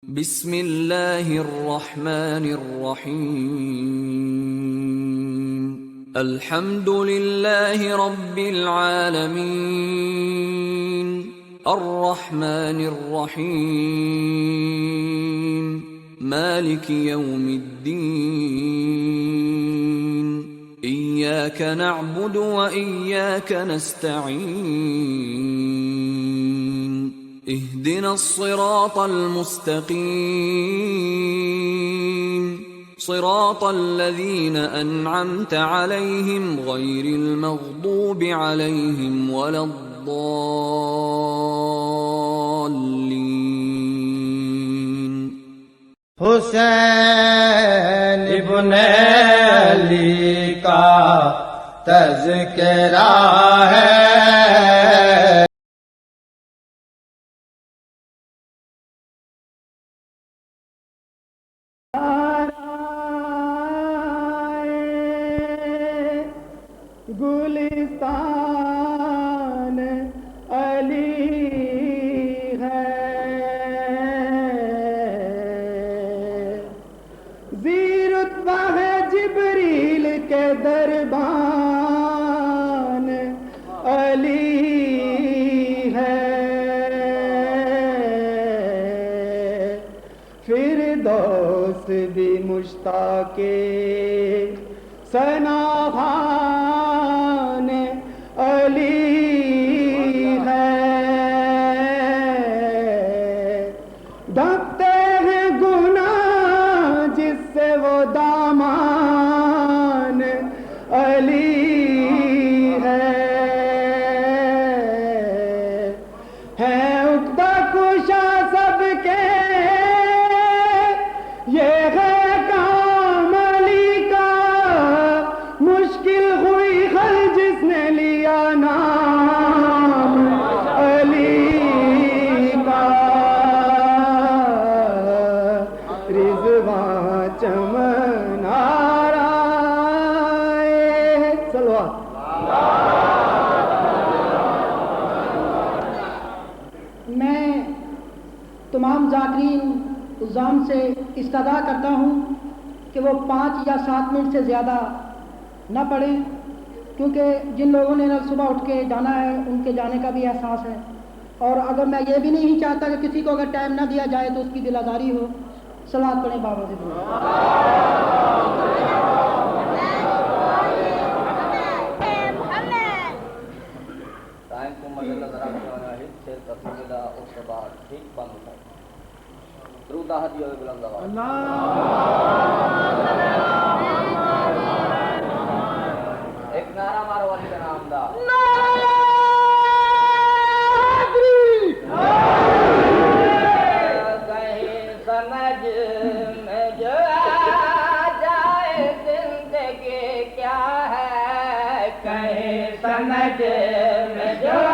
بسم اللہ الرحمن الرحیم الحمد للہ رب العالمین الرحمن الرحیم مالک یوم الدین ایاک نعبد و ایاک نستعین اهدنا الصراط المستقيم صراط الذين أنعمت عليهم غير المغضوب عليهم ولا الضالين حسین ابن علی کا تذکرہ ہے گلستان علی ہے زیرتبہ ہے جبریل کے دربان علی ہے فردوس بھی مشتاق ثناخوان علی ہے ڈھکتے ہیں گناہ جس سے وہ دامان علی ہے عقدہ کشا سب کے یہ ہے مشکل ہوئی ہر جس نے لیا نام علی کا رضوان چمن آرائے صلوات میں تمام ذاکرین عزام سے استدعا کرتا ہوں کہ وہ 5 یا 7 منٹ سے زیادہ نہ پڑھیں، کیونکہ جن لوگوں نے صبح اٹھ کے جانا ہے ان کے جانے کا بھی احساس ہے، اور اگر میں یہ بھی نہیں چاہتا کہ کسی کو اگر ٹائم نہ دیا جائے تو اس کی دل آزاری ہو۔ صلوات پڑھیں بابا سے ٹائم کو مدد ذرا واحد سے تسمیدہ اس کے بعد ٹھیک بند ہوتا ہے درود ہدی ہوئے بلند آواز ایک نعرہ مارو علی کا نام دا کہیں سمجھ میں جو آ جائے زندگی کیا ہے کہیں سمجھ میں جو آ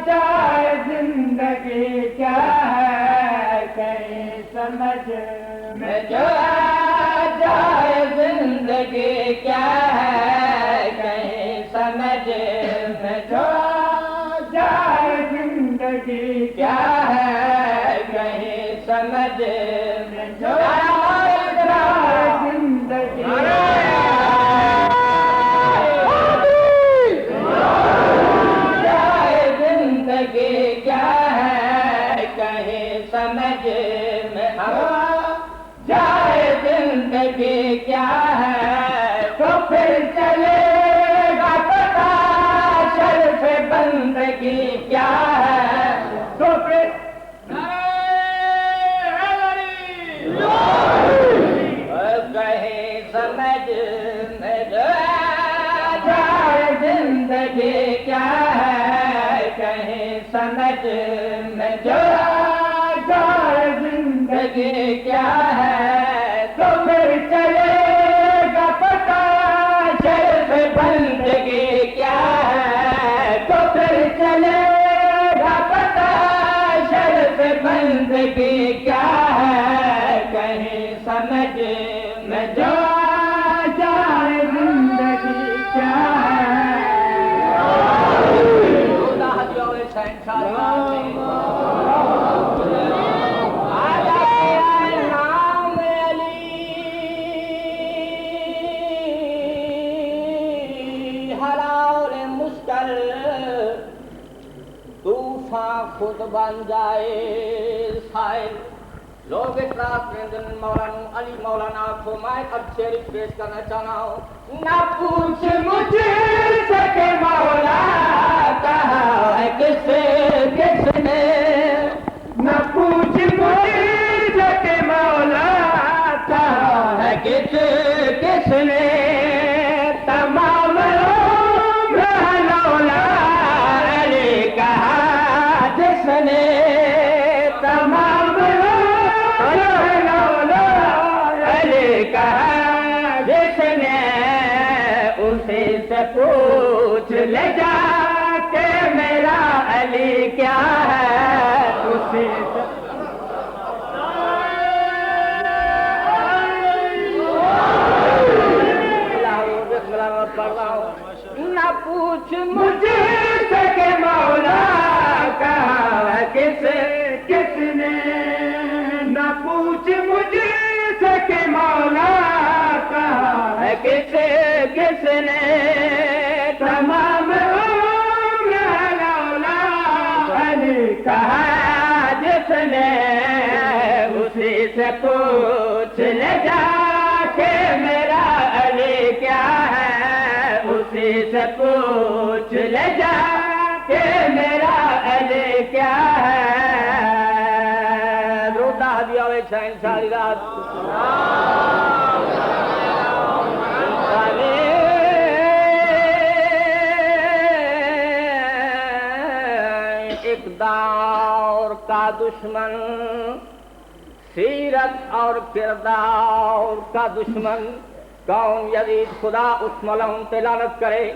جائے زندگی کیا ہے کہیں سمجھ میں جو آ جائے زندگی کیا ہے کہیں سمجھ میں جو آ جائے زندگی کیا ہے کہیں سمجھ میں جو آ جائے زندگی زندگی کیا ہے کہیں سمجھ میں آ جائے زندگی کیا ہے تو پھر چلے گا پتا شرف بندگی کیا ہے تو پھر کہیں سمجھ میں جائے زندگی کیا ہے کہیں سمجھ میں جائے زندگی کیا ہے تو پھر چلے گا پتا شرف بندگی کیا ہے تو پھر چلے گا پتا شرف بندگی کیا ہے کہیں سمجھ میں جائے زندگی کیا ہے شہنشاہ بن جائے سائل لوگ اعتراض کریں دن مولانا علی مولانا کو میں اب شعر پیش کرنا چاہتا ہوں نہ پوچھ مجھ سے کہ مولا کہا ہے کس نے نہ پوچھ مجھ سے کہ مولا کہا ہے کس نے تمام لولا علی کہا جس نے تمام لولا علی کہا جس نے اسی سے پوچھ لے جا کہ میرا علی کیا ہے اسی سے نہ پوچھ مجھ سے کہ مولا کہا کس نے نہ پوچھ مجھ سے کہ مولا کہا کس نے تمام لولا علی کہا جس نے اسی سے پوچھ لے جا کہ میرا علی کیا ہے اسی سے پوچھ لے جا کہ میرا علی کیا ہے روتا دیا ہوئے شاہین ساری رات اقدار کا دشمن سیرت اور کردار کا دشمن کون یزید خدا اس ملعون پہ لعنت کرے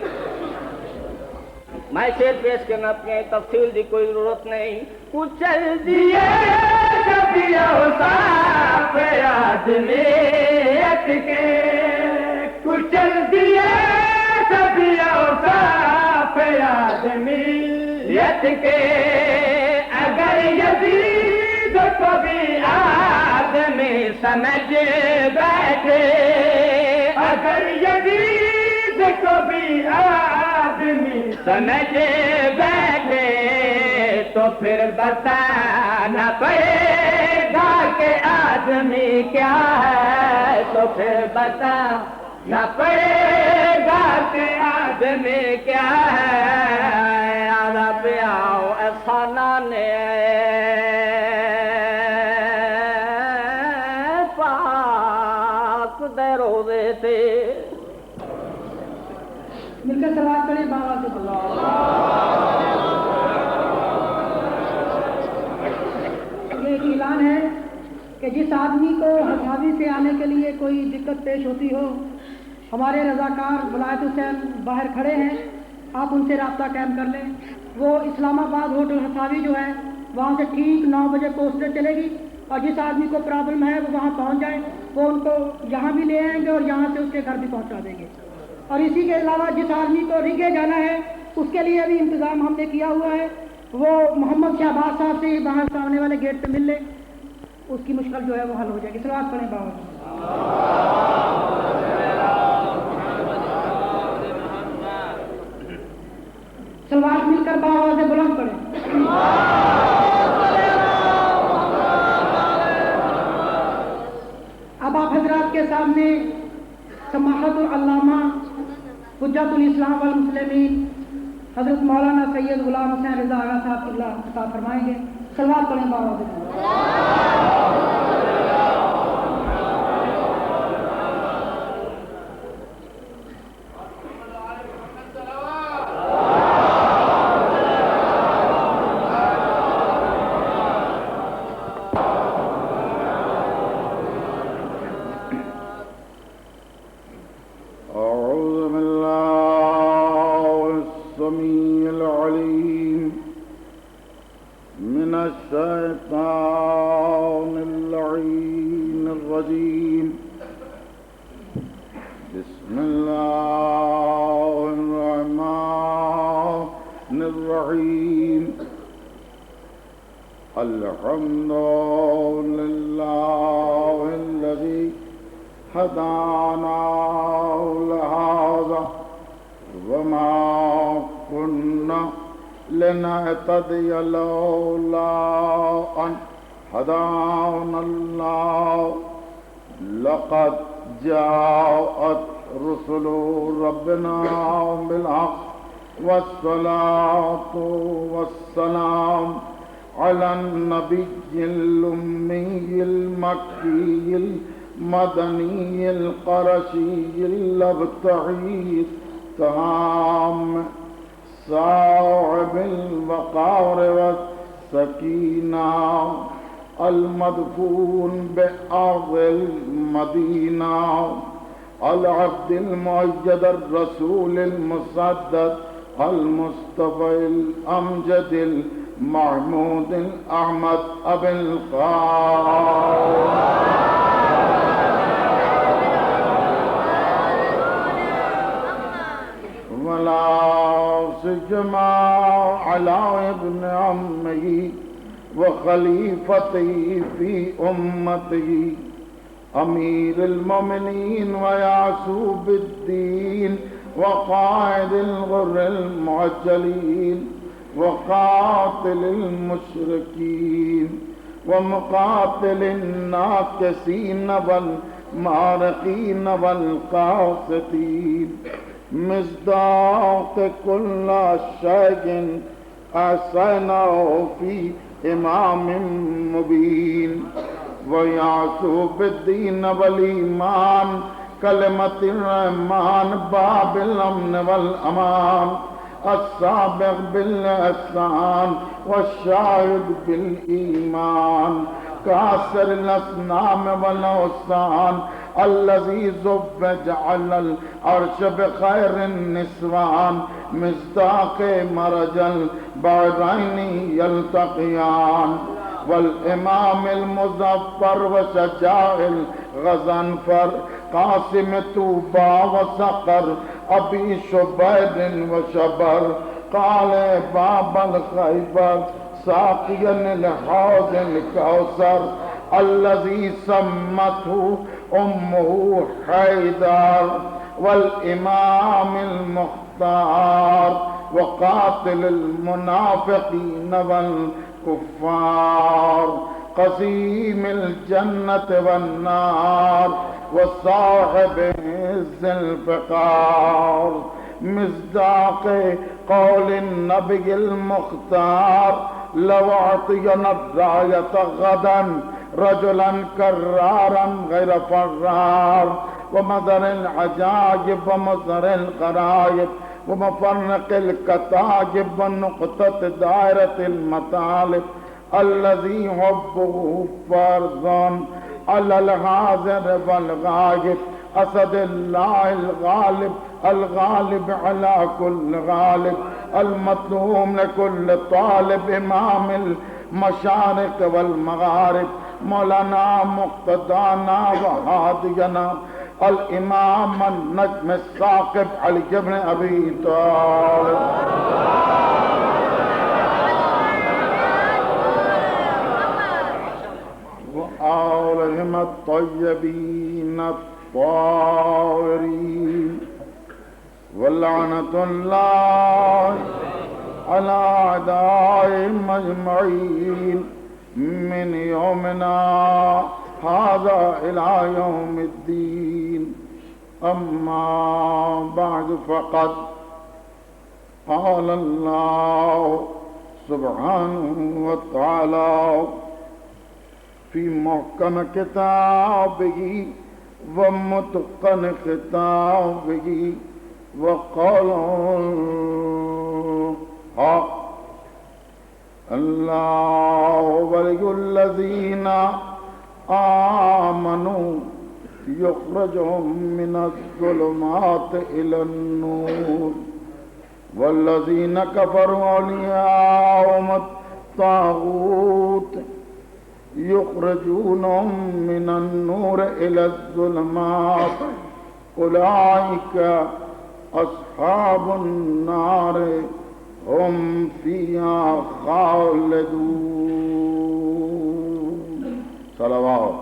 میں شعر پیش کرنا اپنے تفصیل دی کوئی ضرورت نہیں کچل دیے کبھی اوصاف آدمیت کے کچل دیے کبھی اوصاف آدمیت کے اگر یزید کو بھی آدمی سمجھ بیٹھے اگر یزید کو بھی آدمی سمجھ بیٹھے تو پھر بتانا پڑے گا کہ آدمی کیا ہے تو پھر بتانا پڑے گا کہ آدمی کیا ہے آدھا پہ آؤ ایسا نانے روزے سے مل کر سلام کریں بابا سے یہ ایک اعلان ہے کہ جس آدمی کو حاضری سے آنے کے لیے کوئی دقت پیش ہوتی ہو ہمارے رضاکار ولایت حسین باہر کھڑے ہیں آپ ان سے رابطہ قائم کر لیں وہ اسلام آباد ہوٹل حساوی جو ہے وہاں سے ٹھیک 9 بجے پوسٹر چلے گی اور جس آدمی کو پرابلم ہے وہ وہاں پہنچ جائے وہ ان کو یہاں بھی لے آئیں گے اور یہاں سے اس کے گھر بھی پہنچا دیں گے اور اسی کے علاوہ جس آدمی کو رنگے جانا ہے اس کے لیے بھی انتظام ہم نے کیا ہوا ہے وہ محمد شہباز صاحب سے باہر سامنے والے گیٹ پہ مل لے اس کی مشکل جو ہے وہ حل ہو جائے گی سلوات پڑھیں بابا سلوات مل کر بابا سے بلند پڑھیں اب آپ حضرات کے سامنے سماحت العلامہ حجت الاسلام والمسلمین حضرت مولانا سید غلام حسین رضا آغا صاحب کی اللہ خطاب فرمائیں گے سلوات پڑھیں بابا سے الحمد لله الذي هدانا لهذا وما كنا لنهتدي لولا أن هدانا الله لقد جاءت رسل ربنا بالحق والصلاة والسلام على النبي الأمي المكي المدني القرشي الأبتعي تام صاحب الوقار والسكينة المدفون بأرض المدينة العبد المؤيد الرسول المسدد المصطفى الأمجد المحمود الأحمد أبي القاسم ولا سجما على ابن عمه وخليفته في أمته أمير المؤمنين ويعصوب الدين وقائد الغر المعجلين وقاتل المشركين ومقاتل الناكسين والمارقين والقاسطين مصداق كل شيء أحسنه في إمام مبين ويعصوب الدين والإيمان كلمة الرحمن باب الأمن والأمان السابق بالإحسان والشاهد بالإيمان كاسر الأصنام والأوثان الذي زبج على العرش بخير النسوان مصداق مرج البحرين يلتقيان والإمام المظفر وشجاع الغضنفر قاسم طوبى وصقر أبي شبير وشبر قال باب الخيبر ساقيا الحوض الكوثر الذي سمته أمه حيدر والإمام المختار وقاتل المنافقين والكفار قسيم الجنة والنار وصاحب الذوالفقار مصداق قول النبي المختار لو أعطينا الراية غدا رجلا كرارا غير فرار ومظهر العجائب ومظهر الغرائب ومفرق الكتائب ونقطة دائرة المطالب الذي حبه فرض على الحاضر والغائب أسد الله الغالب الغالب على كل غالب المطلوب لكل طالب إمام المشارق والمغارب مولانا مقتدانا وهادينا الإمام النجم الثاقب علي بن أبي طالب وآلهم الطيبين الطاهرين ولعنة الله على أعدائهم أجمعين من يومنا هذا إلى يوم الدين أما بعد فقد قال الله سبحانه وتعالى في محكم كتابه ومتقن خطابه وقال الحق الله ولي الذين آمنوا يخرجهم من الظلمات إلى النور والذين كفروا أولياءهم الطاغوت يخرجونهم من النور إلى الظلمات أولئك أصحاب النار هم فيها خالدون صلوات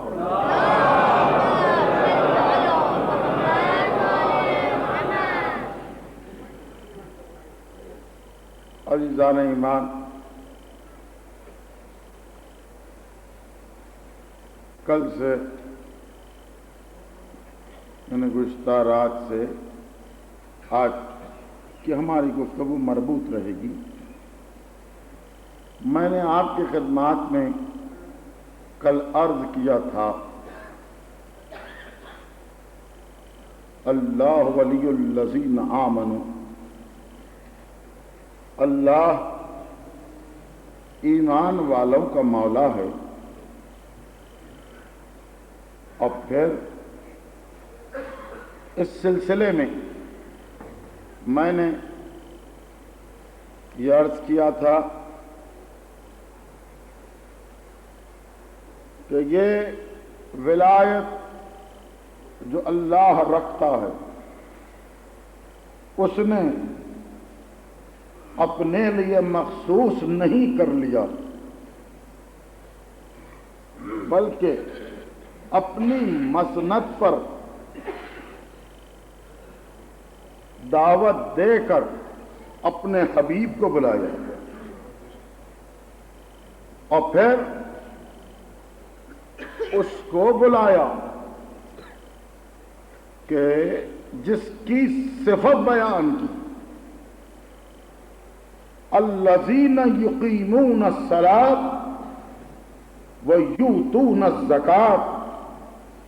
عزیز عزیزان ایمان، کل سے یعنی گزشتہ رات سے آج کی ہماری گفتگو مربوط رہے گی۔ میں نے آپ کی خدمات میں کل عرض کیا تھا اللہ ولی الذین آمنوا، اللہ ایمان والوں کا مولا ہے۔ اور پھر اس سلسلے میں میں نے یہ عرض کیا تھا کہ یہ ولایت جو اللہ رکھتا ہے اس نے اپنے لیے مخصوص نہیں کر لیا، بلکہ اپنی مسند پر دعوت دے کر اپنے حبیب کو بلایا اور پھر اس کو بلایا کہ جس کی صفت بیان کی، الذین یقیمون الصلاۃ ویؤتون الزکاۃ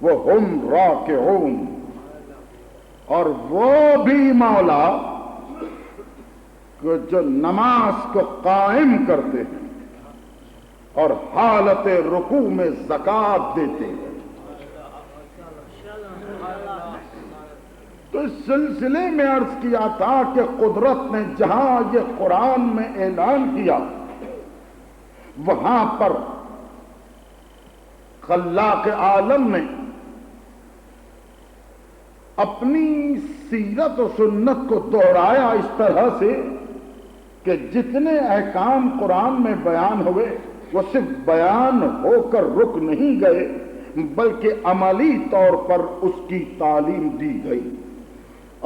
وہم راکعون، اور وہ بھی مولا کہ جو نماز کو قائم کرتے ہیں اور حالت رکوع میں زکوٰۃ دیتے ہیں۔ تو اس سلسلے میں عرض کیا تھا کہ قدرت نے جہاں یہ قرآن میں اعلان کیا وہاں پر خلاق عالم نے اپنی سیرت و سنت کو دوہرایا اس طرح سے کہ جتنے احکام قرآن میں بیان ہوئے وہ صرف بیان ہو کر رک نہیں گئے بلکہ عملی طور پر اس کی تعلیم دی گئی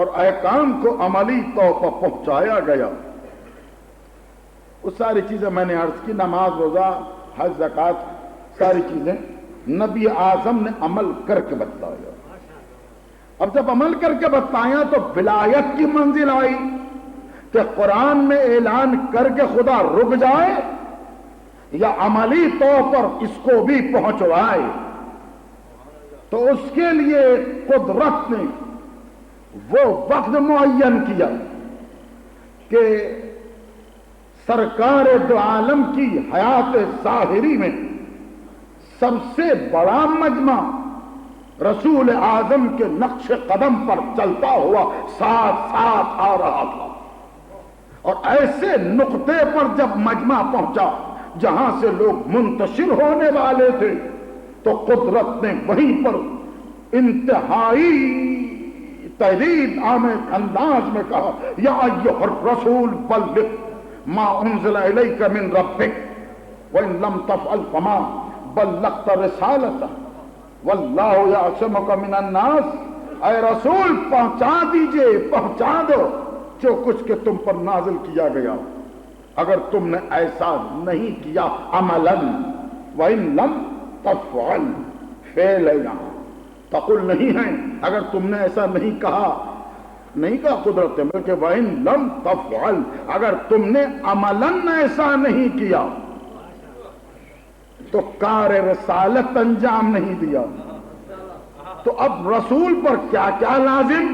اور احکام کو عملی طور پر پہنچایا گیا۔ وہ ساری چیزیں میں نے عرض کی، نماز، روزہ، حج، زکوٰۃ، ساری چیزیں نبی اعظم نے عمل کر کے بتایا۔ اب جب عمل کر کے بتایا تو ولایت کی منزل آئی کہ قرآن میں اعلان کر کے خدا رک جائے یا عملی طور پر اس کو بھی پہنچوائے۔ تو اس کے لیے قدرت نے وہ وقت معین کیا کہ سرکار دو عالم کی حیات ظاہری میں سب سے بڑا مجمع رسول اعظم کے نقش قدم پر چلتا ہوا ساتھ ساتھ آ رہا تھا، اور ایسے نقطے پر جب مجمع پہنچا جہاں سے لوگ منتشر ہونے والے تھے تو قدرت نے وہیں پر انتہائی تحرید آمیز انداز میں کہا، یا ایھا الرسول بلغ ما انزل الیک من ربک وان لم تفعل فما بلغت رسالتہ واللہ یعصمک من الناس۔ اے رسول پہنچا دیجئے، پہنچا دو جو کچھ کہ تم پر نازل کیا گیا، اگر تم نے ایسا نہیں کیا عملاً، وَإِن لَمْ تَفْعَلْ، فعل ہے یہاں تقل نہیں ہے، اگر تم نے ایسا نہیں کہا قدرت ہے، بلکہ وَإِن لَمْ تَفْعَلْ، اگر تم نے عملاً ایسا نہیں کیا تو کار رسالت انجام نہیں دیا۔ تو اب رسول پر کیا کیا لازم،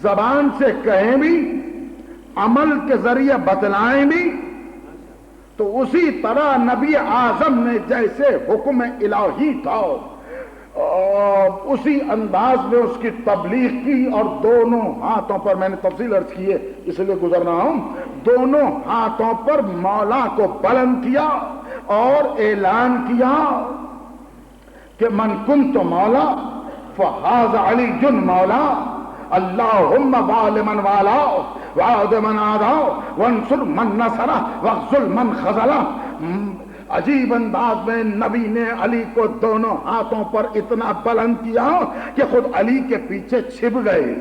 زبان سے کہیں بھی، عمل کے ذریعے بتلائیں بھی۔ تو اسی طرح نبی اعظم نے جیسے حکم الہی تھا اسی انداز میں اس کی تبلیغ کی، اور دونوں ہاتھوں پر، میں نے تفصیل عرض کی ہے اس لیے گزر رہا ہوں، دونوں ہاتھوں پر مولا کو بلند کیا اور اعلان کیا کہ من کنت مولا فہذا علی مولا، اللہم بال من والا وعاد من آدھا وانصر من نصرہ واخذل من خذلہ۔ عجیب انداز میں نبی نے علی کو دونوں ہاتھوں پر اتنا بلند کیا کہ خود علی کے پیچھے چھپ گئے،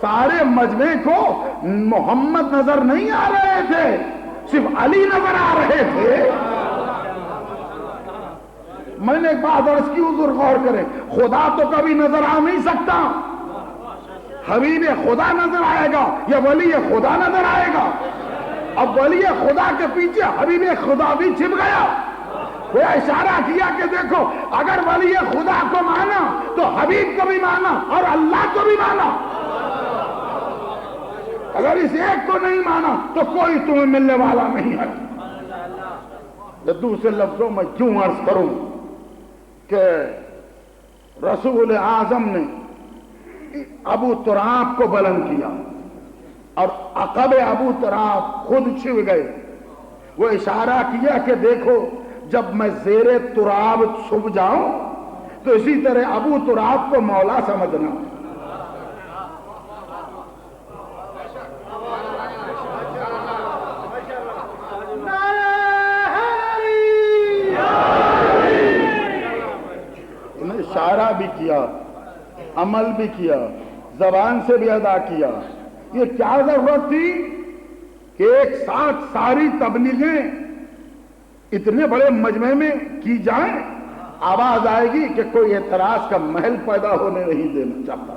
سارے مجمع کو محمد نظر نہیں آ رہے تھے، صرف علی نظر آ رہے تھے۔ میں نے ایک بات عرض کی، حضور غور کریں، خدا تو کبھی نظر آ نہیں سکتا، حبیب خدا نظر آئے گا یا ولی خدا نظر آئے گا؟ اب ولی خدا کے پیچھے حبیب خدا بھی چھپ گیا۔ وہ اشارہ کیا کہ دیکھو اگر ولی خدا کو مانا تو حبیب کو بھی مانا اور اللہ کو بھی مانا، اگر اس ایک کو نہیں مانا تو کوئی تمہیں ملنے والا نہیں ہے۔ دوسرے لفظوں میں کیوں عرض کروں کہ رسول اعظم نے ابو تراب کو بلند کیا اور عقب ابو تراب خود چھپ گئے۔ وہ اشارہ کیا کہ دیکھو جب میں زیر تراب چھپ جاؤں تو اسی طرح ابو تراب کو مولا سمجھنا۔ انہیں اشارہ بھی کیا، عمل بھی کیا، زبان سے بھی ادا کیا۔ یہ کیا ضرورت تھی کہ ایک ساتھ ساری تبلیغیں اتنے بڑے مجمع میں کی جائیں؟ آواز آئے گی کہ کوئی اعتراض کا محل پیدا ہونے نہیں دینا چاہتا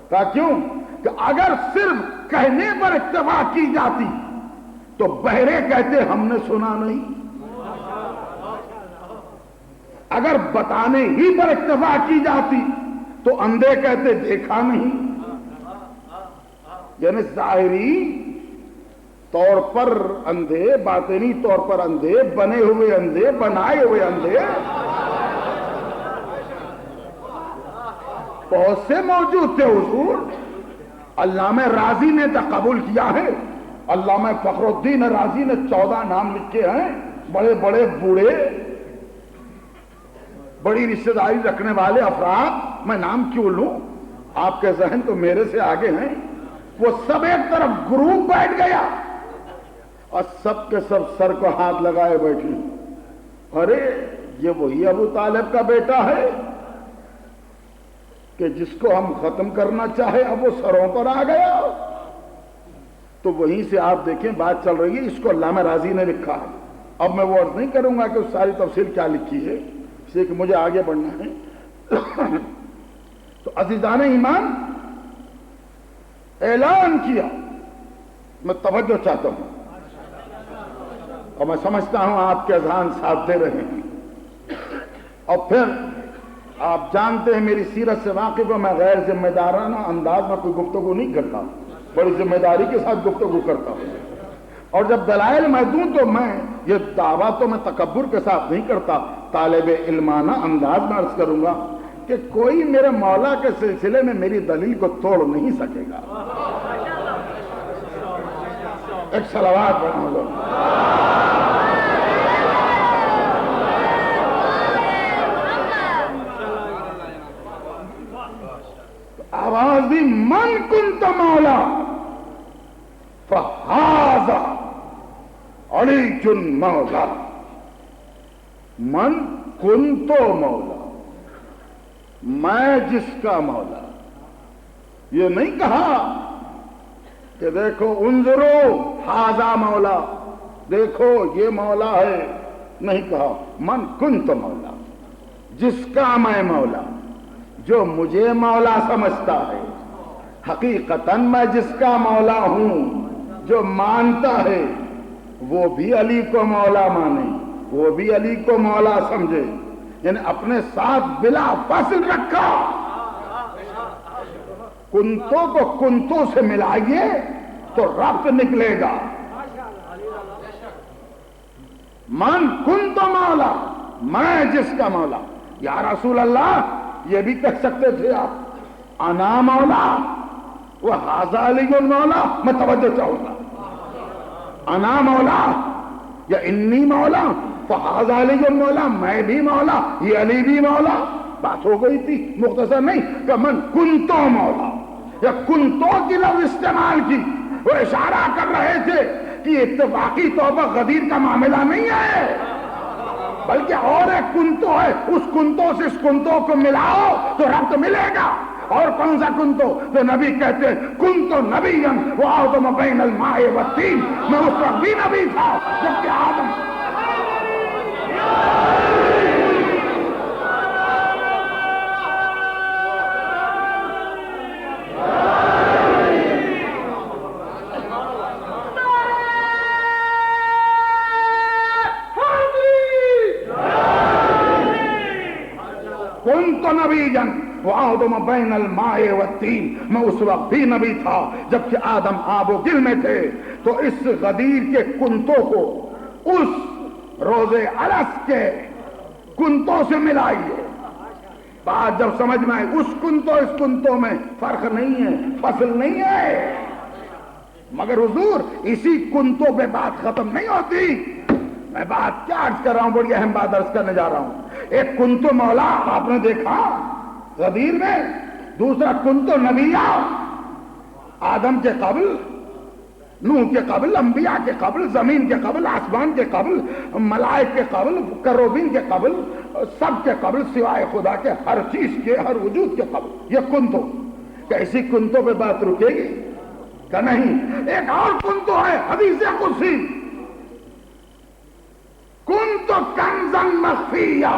تھا۔ کیوں کہ اگر صرف کہنے پر اکتفا کی جاتی تو بہرے کہتے ہم نے سنا نہیں، اگر بتانے ہی پر اکتفا کی جاتی تو اندھے کہتے دیکھا نہیں۔ یعنی ظاہری طور پر اندھے، باطنی طور پر اندھے، بنے ہوئے اندھے، بنائے ہوئے اندھے بہت سے موجود تھے حضور۔ علامہ رازی نے تقبل کیا ہے، علامہ فخر الدین رازی نے 14 نام لکھے ہیں، بڑے بڑے بوڑھے، بڑی رشتہ داری رکھنے والے افراد، میں نام کیوں لوں، آپ کے ذہن تو میرے سے آگے ہیں۔ وہ سب ایک طرف گروپ بیٹھ گیا اور سب کے سب سر کو ہاتھ لگائے بیٹھے، ارے یہ وہی ابو طالب کا بیٹا ہے کہ جس کو ہم ختم کرنا چاہے اب وہ سروں پر آ گیا۔ تو وہیں سے آپ دیکھیں بات چل رہی ہے، اس کو علامہ رازی نے لکھا ہے۔ اب میں وہ عرض نہیں کروں گا کہ اس ساری تفصیل کیا لکھی ہے، اس لیے کہ مجھے آگے بڑھنا ہے۔ تو عزیزان ایمان، اعلان کیا، میں توجہ چاہتا ہوں اور میں سمجھتا ہوں آپ کے اذہان ساتھ دے رہے ہیں۔ اور پھر آپ جانتے ہیں میری سیرت سے واقف ہوں، میں غیر ذمہ دارانہ انداز میں کوئی گفتگو نہیں کرتا، بڑی ذمہ داری کے ساتھ گفتگو کرتا ہوں۔ اور جب دلائل میں دوں تو میں یہ دعویٰ تو میں تکبر کے ساتھ نہیں کرتا، طالب علمانہ انداز میں عرض کروں گا کہ کوئی میرے مولا کے سلسلے میں میری دلیل کو توڑ نہیں سکے گا۔ ایک صلوات بنا لو۔ آواز دی، من کنت مولا فہذا علی مولا، من کنت مولا، میں جس کا مولا۔ یہ نہیں کہا کہ دیکھو انظرو ھذا مولا، دیکھو یہ مولا ہے، نہیں کہا من کنت مولا، جس کا میں مولا، جو مجھے مولا سمجھتا ہے۔ حقیقتاً میں جس کا مولا ہوں، جو مانتا ہے وہ بھی علی کو مولا مانے، وہ بھی علی کو مولا سمجھے، یعنی اپنے ساتھ بلا فاصل رکھا۔ کنتوں کو کنتوں سے ملائیے تو ربط نکلے گا۔ من کنت مولا، میں جس کا مولا۔ یا رسول اللہ، یہ بھی کہہ سکتے تھے آپ، انا مولا وہ ھذا علی مولا۔ میں توجہ چاہوں گا، انا مولا یا انی مولا فھذا علی مولا، میں بھی مولا یہ علی بھی مولا، بات ہو گئی تھی۔ مختصر نہیں کہ من کنتو مولا یا کنتو کی لفظ استعمال کی، وہ اشارہ کر رہے تھے کہ اتفاقی طور پر غدیر کا معاملہ نہیں ہے، بلکہ اور ایک کنتو ہے، اس کنتو سے اس کنتو کو ملاؤ تو ربط ملے گا۔ اور کون سا کن تو نبی کہتے ہیں کن تو نبی وہ آدم بین الماء والطین، میں اس وقت بھی نبی تھا جبکہ آدم کن تو نبی وہ آدم بین الماء والطین، میں اس وقت بھی نبی تھا جبکہ آدم آب و گل میں تھے۔ تو اس غدیر کے کنتوں کو اس روزے ارس کے کنتوں سے ملائیے، بات جب سمجھ میں آئے اس کنتوں اس کنتوں میں فرق نہیں ہے، فصل نہیں ہے، مگر حضور اسی کنتوں پہ بات ختم نہیں ہوتی۔ میں بات کیا عرض کر رہا ہوں، بڑی اہم بات عرض کرنے جا رہا ہوں۔ ایک کنتو مولا آپ نے دیکھا غدیر میں، دوسرا کنتو نبیہ آدم کے قبل، نوح کے قبل، انبیاء کے قبل، زمین کے قبل، آسمان کے قبل، ملائک کے قبل، کروبین کے قبل، سب کے قبل سوائے خدا کے، ہر چیز کے، ہر وجود کے قبل۔ یہ کنتو، کیا اسی کنتو پہ بات رکے گی؟ کہ نہیں۔ ایک اور کنتو ہے حدیث قدسی، کنتو کنزن مخفیہ،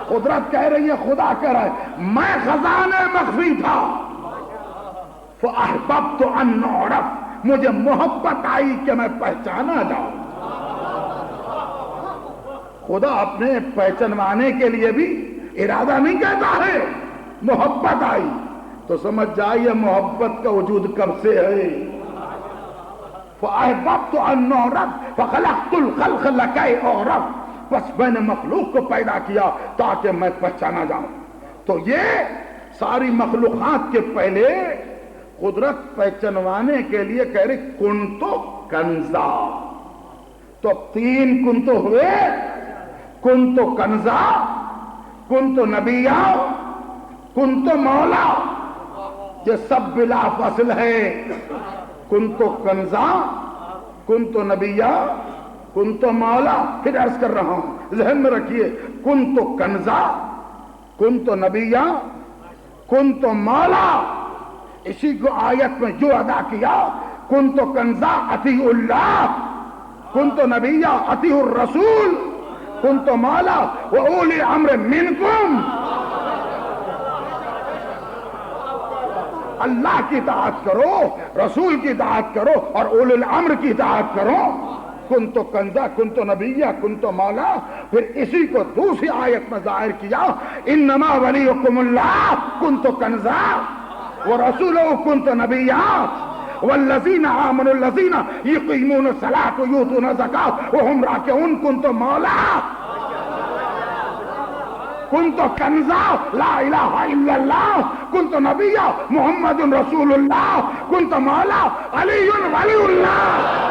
قدرت کہہ رہی ہے، خدا کہہ رہا ہے میں خزانے مخفی تھا، فَأَحْبَبْتُ أَنْ أُعْرَفَ، مجھے محبت آئی کہ میں پہچانا جاؤں۔ خدا اپنے پہچانوانے کے لیے بھی ارادہ نہیں کہتا ہے، محبت آئی تو سمجھ جائیے محبت کا وجود کب سے ہے۔ فَأَحْبَبْتُ أَنْ أُعْرَفَ فَخَلَقْتُ الْخَلْقَ لَكَيْ أُعْرَفَ، بس میں نے مخلوق کو پیدا کیا تاکہ میں پہچانا جاؤں۔ تو یہ ساری مخلوقات کے پہلے قدرت پہچانوانے کے لیے کہہ رہی کنتو کنزا، تو تین کنتو ہوئے، کنتو کنزا، کنتو نبیہ، کنتو مولا، یہ سب بلا فصل ہے۔ کنتو کنزا، کنتو نبیہ، کنتو مولا۔ پھر عرض کر رہا ہوں، ذہن میں رکھیے، کنتو کنزا، کنتو نبیہ، کنتو مولا، اسی کو آیت میں جو ادا کیا، کنتو کنزا اطیع اللہ، کنتو نبیہ اطیع الرسول، کنتو مولا وَأُولِي الْأَمْرِ مِنْكُمْ، اللہ کی اطاعت کرو، رسول کی اطاعت کرو اور اولی الامر کی اطاعت کرو۔ کنتو کنزا، کنتو نبیہ، کنتو مولا۔ پھر اسی کو دوسری آیت میں ظاہر کیا، انما ولیکم اللہ، کنتو کنزا ورسولہ، کنتو نبیہ، والذین آمنوا الذین یقیمون الصلاۃ ویؤتون الزکاۃ وہم راکعون، کنتو مولا، کنتو کنزا لا الہ الا اللہ، کنتو نبیہ محمد رسول اللہ، کنتو مولا علی ولی اللہ۔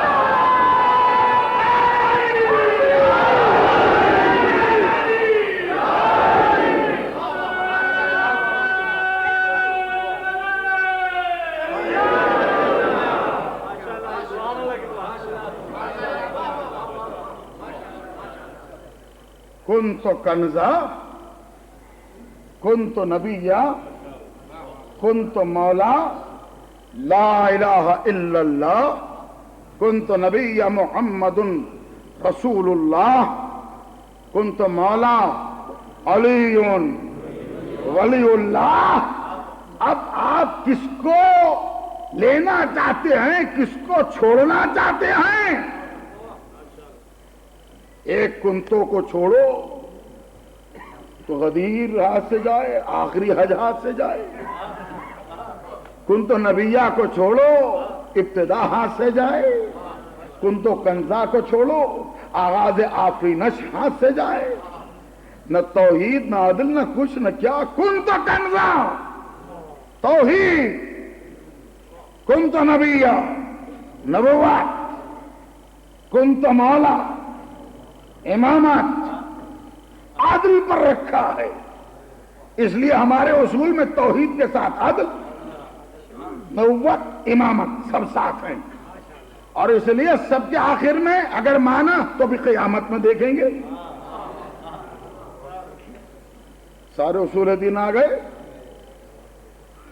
کنتو کنزا، کنتو نبیہ، کنتو مولا لا الہ الا اللہ، کنتو نبیہ محمد رسول اللہ، کنتو مولا علی ولی اللہ۔ اب آپ کس کو لینا چاہتے ہیں، کس کو چھوڑنا چاہتے ہیں؟ ایک کنتوں کو چھوڑو تو غدیر ہاتھ سے جائے، آخری حج ہاتھ سے جائے۔ کنتو نبیہ کو چھوڑو، ابتدا ہاتھ سے جائے۔ کنتو کنزا کو چھوڑو، آغاز آفرینش ہاتھ سے جائے۔ نہ توحید، نہ عدل، نہ کچھ، نہ کیا۔ کنتو کنزا توحید، کنتو نبیہ نبوت، کنتو مولا امامت، عدل پر رکھا ہے۔ اس لیے ہمارے اصول میں توحید کے ساتھ عدل، نبوت، امامت سب ساتھ ہیں، اور اس لیے سب کے آخر میں اگر مانا تو بھی قیامت میں دیکھیں گے۔ سارے اصول دین آ گئے،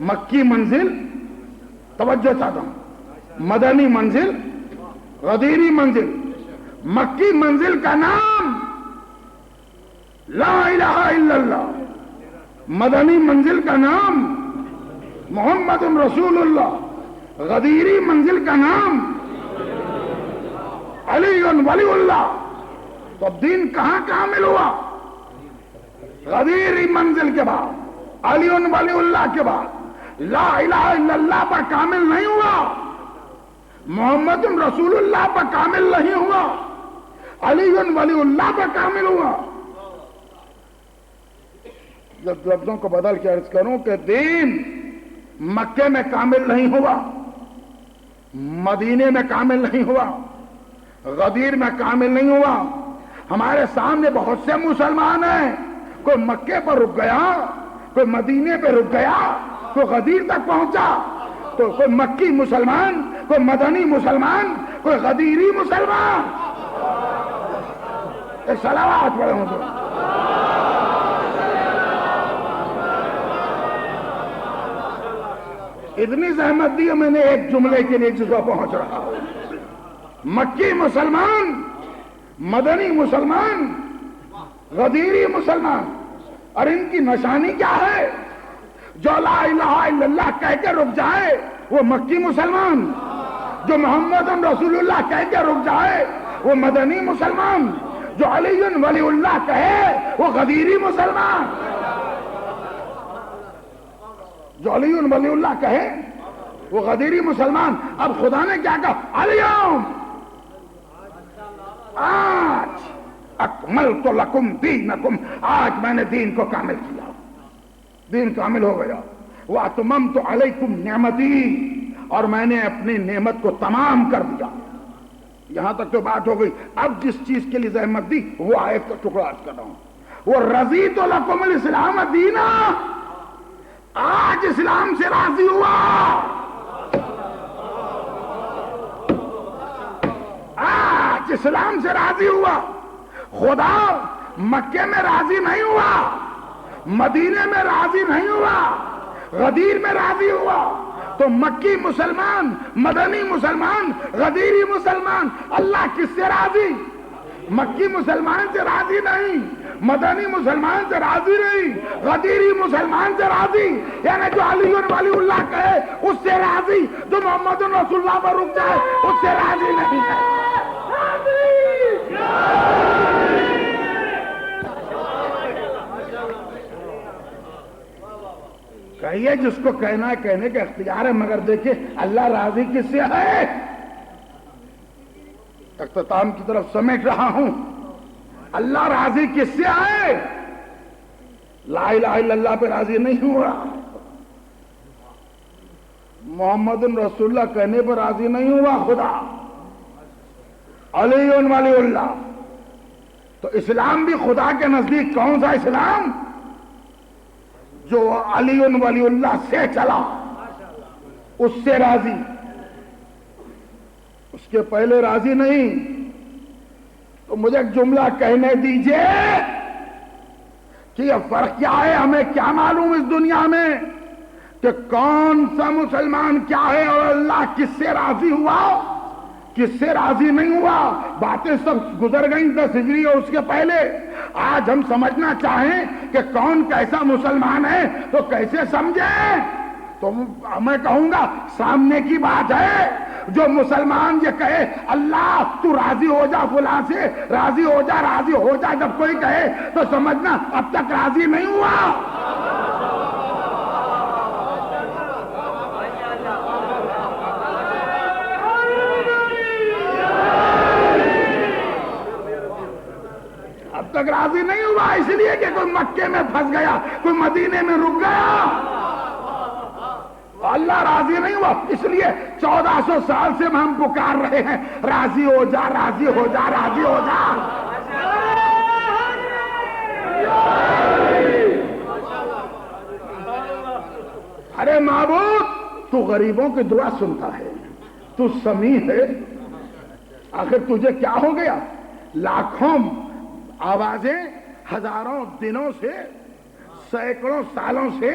مکی منزل توجہ چاہتا ہوں، مدنی منزل، غدیری منزل. مکی منزل کا نام لا الہ الا اللہ، مدنی منزل کا نام محمد رسول اللہ، غدیری منزل کا نام علی ولی اللہ. تو اب دین کہاں کامل ہوا؟ غدیری منزل کے بعد، علی ولی اللہ کے بعد. لا الہ الا اللہ پر کامل نہیں ہوا، محمد رسول اللہ پر کامل نہیں ہوا، علی ولی اللہ پر کامل ہوا. جب لفظوں کو بدل کے عرض کروں کہ دین مکے میں کامل نہیں ہوا، مدینے میں کامل نہیں ہوا، غدیر میں کامل نہیں ہوا. ہمارے سامنے بہت سے مسلمان ہیں، کوئی مکے پر رک گیا، کوئی مدینے پہ رک گیا، کوئی غدیر تک پہنچا. تو کوئی مکی مسلمان، کوئی مدنی مسلمان، کوئی غدیری مسلمان. ایک صلوات پڑھے ہوں تو اتنی زحمت دی میں نے ایک جملے کے لیے جس کو پہنچ رہا ہوں. مکی مسلمان، مدنی مسلمان، غدیری مسلمان. اور ان کی نشانی کیا ہے؟ جو لا الہ الا اللہ کہہ کے رک جائے وہ مکی مسلمان، جو محمد رسول اللہ کہہ کے رک جائے وہ مدنی مسلمان، جو علی ولی اللہ کہے وہ غدیری مسلمان. جو علی ولی اللہ کہے وہ غدیری مسلمان. اب خدا نے کیا کہا؟ الیوم، آج اکملت لکم دینکم، آج میں نے دین کو کامل کیا، دین کامل ہو گیا. واتممت علیکم نعمتی، اور میں نے اپنی نعمت کو تمام کر دیا. یہاں تک تو بات ہو گئی. اب جس چیز کے لیے زحمت دی وہ آیت کا ٹکڑا عرض کر رہا ہوں. وہ رضیت لکم الاسلام دینا، آج اسلام سے راضی ہوا، آج اسلام سے راضی ہوا. خدا مکے میں راضی نہیں ہوا، مدینے میں راضی نہیں ہوا، غدیر میں راضی ہوا. تو مکی مسلمان، مدنی مسلمان، غدیری مسلمان، اللہ کس سے راضی؟ مکی مسلمان سے راضی نہیں، مدنی مسلمان سے راضی نہیں، غدیری مسلمان سے راضی. یعنی جو علی ولی اللہ کہے اس سے راضی، جو محمد رسول اللہ پر رک جائے اس سے راضی نہیں ہے. کہیے جس کو کہنا ہے کہنے کا اختیار ہے، مگر دیکھیں اللہ راضی کس سے ہے. اختتام کی طرف سمیٹ رہا ہوں. اللہ راضی کس سے ہے؟ لا الہ الا اللہ پہ راضی نہیں ہوا، محمد رسول اللہ کہنے پر راضی نہیں ہوا خدا، علی ولی اللہ. تو اسلام بھی خدا کے نزدیک کون سا اسلام؟ جو علی ولی اللہ سے چلا اس سے راضی، اس کے پہلے راضی نہیں. تو مجھے ایک جملہ کہنے دیجئے کہ یہ فرق کیا ہے. ہمیں کیا معلوم اس دنیا میں کہ کون سا مسلمان کیا ہے اور اللہ کس سے راضی ہوا کس سے راضی نہیں ہوا. باتیں سب گزر گئیں 10 ہجری اور اس کے پہلے. آج ہم سمجھنا چاہیں کہ کون کیسا مسلمان ہے تو کیسے سمجھیں؟ تو میں کہوں گا سامنے کی بات ہے. جو مسلمان یہ کہے اللہ تو راضی ہو جا فلاں سے، راضی ہو جا، راضی ہو جا، جب کوئی کہے تو سمجھنا اب تک راضی نہیں ہوا. اب تک راضی نہیں ہوا، اس لیے کہ کوئی مکے میں پھنس گیا، کوئی مدینے میں رک گیا. اللہ راضی نہیں ہوا، اس لیے 1400 سال سے ہم پکار رہے ہیں راضی ہو جا، راضی ہو جا، راضی ہو جا. ارے معبود تو غریبوں کی دعا سنتا ہے، تو سمیع ہے، آخر تجھے کیا ہو گیا؟ لاکھوں آوازیں ہزاروں دنوں سے، سینکڑوں سالوں سے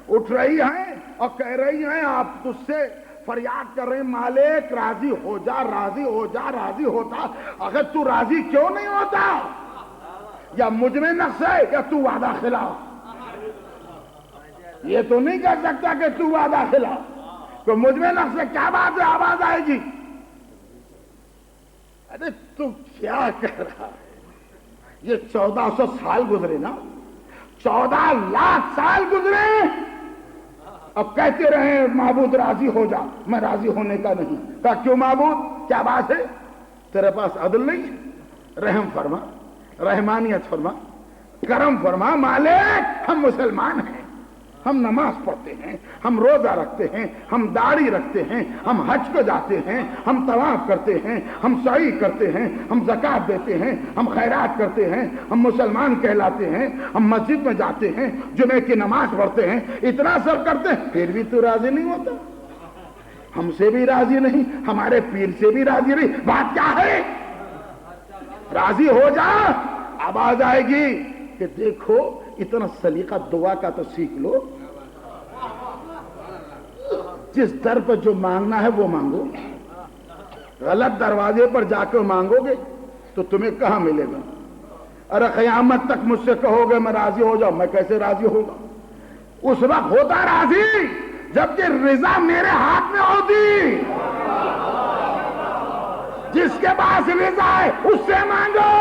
اٹھ رہی ہیں اور کہہ رہی ہیں آپ تجھ سے فریاد کر رہے ہیں مالک راضی ہو جا راضی ہو جا راضی ہوتا. اگر تو راضی کیوں نہیں ہوتا؟ یا مجھ میں نقص ہے یا تو وعدہ خلاف. یہ تو نہیں کہہ سکتا کہ تو وعدہ خلاف. تو مجھ میں نقص ہے کیا بات ہے؟ آواز آئے گی. ارے تو کیا کہہ رہا ہے؟ یہ 1400 سال گزرے نا، 14 لاکھ سال گزرے، اب کہتے رہے معبود راضی ہو جا. میں راضی ہونے کا نہیں. کہا کیوں معبود؟ کیا بات ہے؟ تیرے پاس عدل نہیں ہے؟ رحم فرما، رحمانیت فرما، کرم فرما. مالک ہم مسلمان ہیں، ہم نماز پڑھتے ہیں، ہم روزہ رکھتے ہیں، ہم داڑھی رکھتے ہیں، ہم حج کو جاتے ہیں، ہم طواف کرتے ہیں، ہم سعی کرتے ہیں، ہم زکات دیتے ہیں، ہم خیرات کرتے ہیں، ہم مسلمان کہلاتے ہیں، ہم مسجد میں جاتے ہیں، جمعے کی نماز پڑھتے ہیں، اتنا سب کرتے ہیں، پھر بھی تو راضی نہیں ہوتا. ہم سے بھی راضی نہیں، ہمارے پیر سے بھی راضی نہیں. بات کیا ہے؟ راضی ہو جا. آواز آئے گی کہ دیکھو اتنا سلیقہ دعا کا تو سیکھ لو. جس در پر جو مانگنا ہے وہ مانگو. غلط دروازے پر جا کے مانگو گے تو تمہیں کہاں ملے گا؟ ارے قیامت تک مجھ سے کہو گے میں راضی ہو جاؤں، میں کیسے راضی ہوگا؟ اس وقت ہوتا راضی جبکہ رضا میرے ہاتھ میں ہوتی. جس کے پاس رضا ہے اس سے مانگو.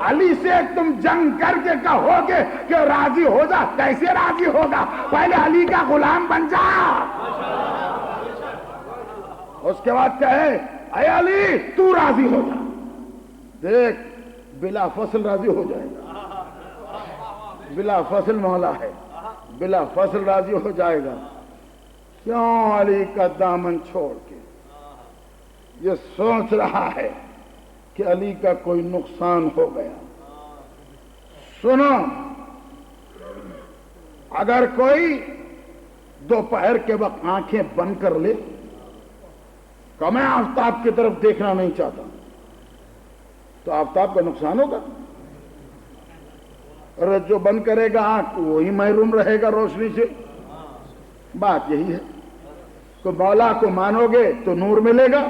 علی سے تم جنگ کر کے کہو گے کہ راضی ہو جا، کیسے راضی ہوگا؟ پہلے علی کا غلام بن جا. اس کے بعد کہے اے علی تو راضی ہو جا. دیکھ بلا فصل راضی ہو جائے گا. بلا فصل مولا ہے، بلا فصل راضی ہو جائے گا. کیوں علی کا دامن چھوڑ کے یہ سوچ رہا ہے کہ علی کا کوئی نقصان ہو گیا؟ سنو، اگر کوئی دوپہر کے وقت آنکھیں بند کر لے کہ میں آفتاب کی طرف دیکھنا نہیں چاہتا، تو آفتاب کا نقصان ہوگا. اور جو بند کرے گا آنکھ وہی محروم رہے گا روشنی سے. بات یہی ہے. تو مولا کو مانو گے تو نور ملے گا،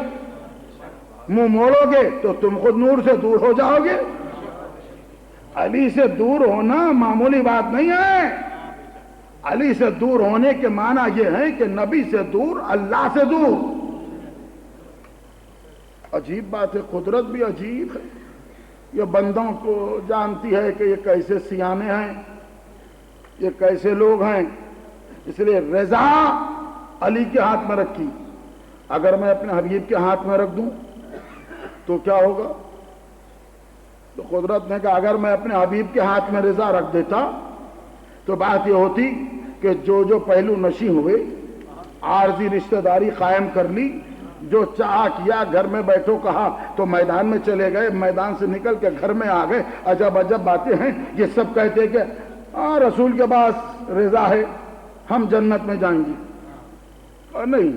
منہ موڑو گے تو تم خود نور سے دور ہو جاؤ گے. علی سے دور ہونا معمولی بات نہیں ہے. علی سے دور ہونے کے معنی یہ ہے کہ نبی سے دور، اللہ سے دور. عجیب بات ہے، قدرت بھی عجیب ہے. یہ بندوں کو جانتی ہے کہ یہ کیسے سیانے ہیں، یہ کیسے لوگ ہیں. اس لیے رضا علی کے ہاتھ میں رکھی. اگر میں اپنے حبیب کے ہاتھ میں رکھ دوں تو کیا ہوگا؟ تو قدرت نے کہا اگر میں اپنے حبیب کے ہاتھ میں رضا رکھ دیتا تو بات یہ ہوتی کہ جو پہلو نشیں ہوئے، عارضی رشتہ داری قائم کر لی، جو چاہا کیا، گھر میں بیٹھو کہا تو میدان میں چلے گئے، میدان سے نکل کے گھر میں آ گئے. عجب عجب باتیں ہیں. یہ سب کہتے کہ رسول کے پاس رضا ہے، ہم جنت میں جائیں گے. اور نہیں،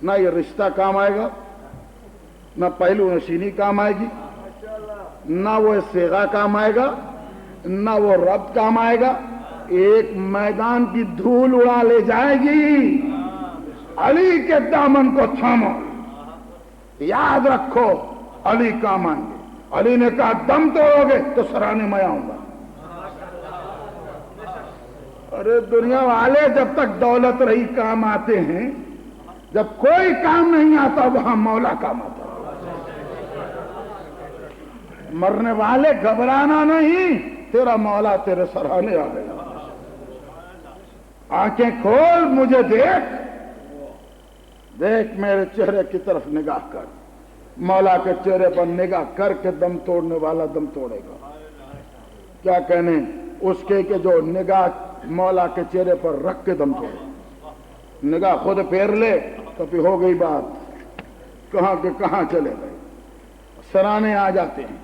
نہ یہ رشتہ کام آئے گا، نہ پہلو نشینی کام آئے گی، نہ وہ صیغہ کام آئے گا، نہ وہ ربط کام آئے گا. ایک میدان کی دھول اڑا لے جائے گی. علی کے دامن کو تھامو، یاد رکھو علی کام آئیں گے. علی نے کہا دم توڑو گے تو سرانے میں آؤں گا. ارے دنیا والے جب تک دولت رہی کام آتے ہیں، جب کوئی کام نہیں آتا وہاں مولا کام آتا. مرنے والے گھبرانا نہیں، تیرا مولا تیرے سرانے آ گیا. آنکھیں کھول، مجھے دیکھ، دیکھ میرے چہرے کی طرف نگاہ کر. مولا کے چہرے پر نگاہ کر کے دم توڑنے والا دم توڑے گا. کیا کہنے اس کے کہ جو نگاہ مولا کے چہرے پر رکھ کے دم توڑے. نگاہ خود پھیر لے تو پھر ہو گئی بات، کہاں کے کہاں چلے گئے، سرانے آ جاتے ہیں.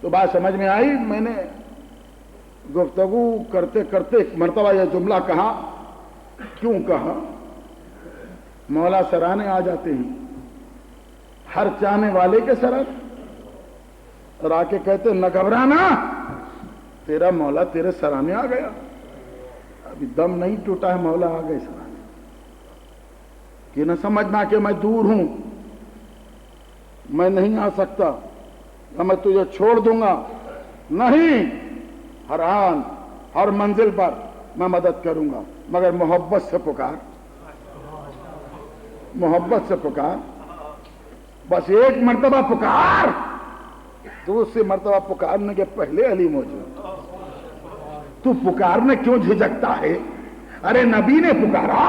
تو بات سمجھ میں آئی. میں نے گفتگو کرتے کرتے ایک مرتبہ یہ جملہ کہا. کیوں کہا؟ مولا سرانے آ جاتے ہیں ہر چاہنے والے کے سرانے. اور آ کے کہتے نہ گھبرانا، تیرا مولا تیرے سرانے آ گیا. ابھی دم نہیں ٹوٹا ہے، مولا آ گئے سرانے. کہ نہ سمجھنا کہ میں دور ہوں، میں نہیں آ سکتا یا میں تجھے چھوڑ دوں گا، نہیں، ہر آن ہر منزل پر میں مدد کروں گا، مگر محبت سے پکار، محبت سے پکار، بس ایک مرتبہ پکار، دوسری مرتبہ پکارنے کے پہلے علی موجود۔ تو پکارنے کیوں جھجکتا ہے؟ ارے نبی نے پکارا،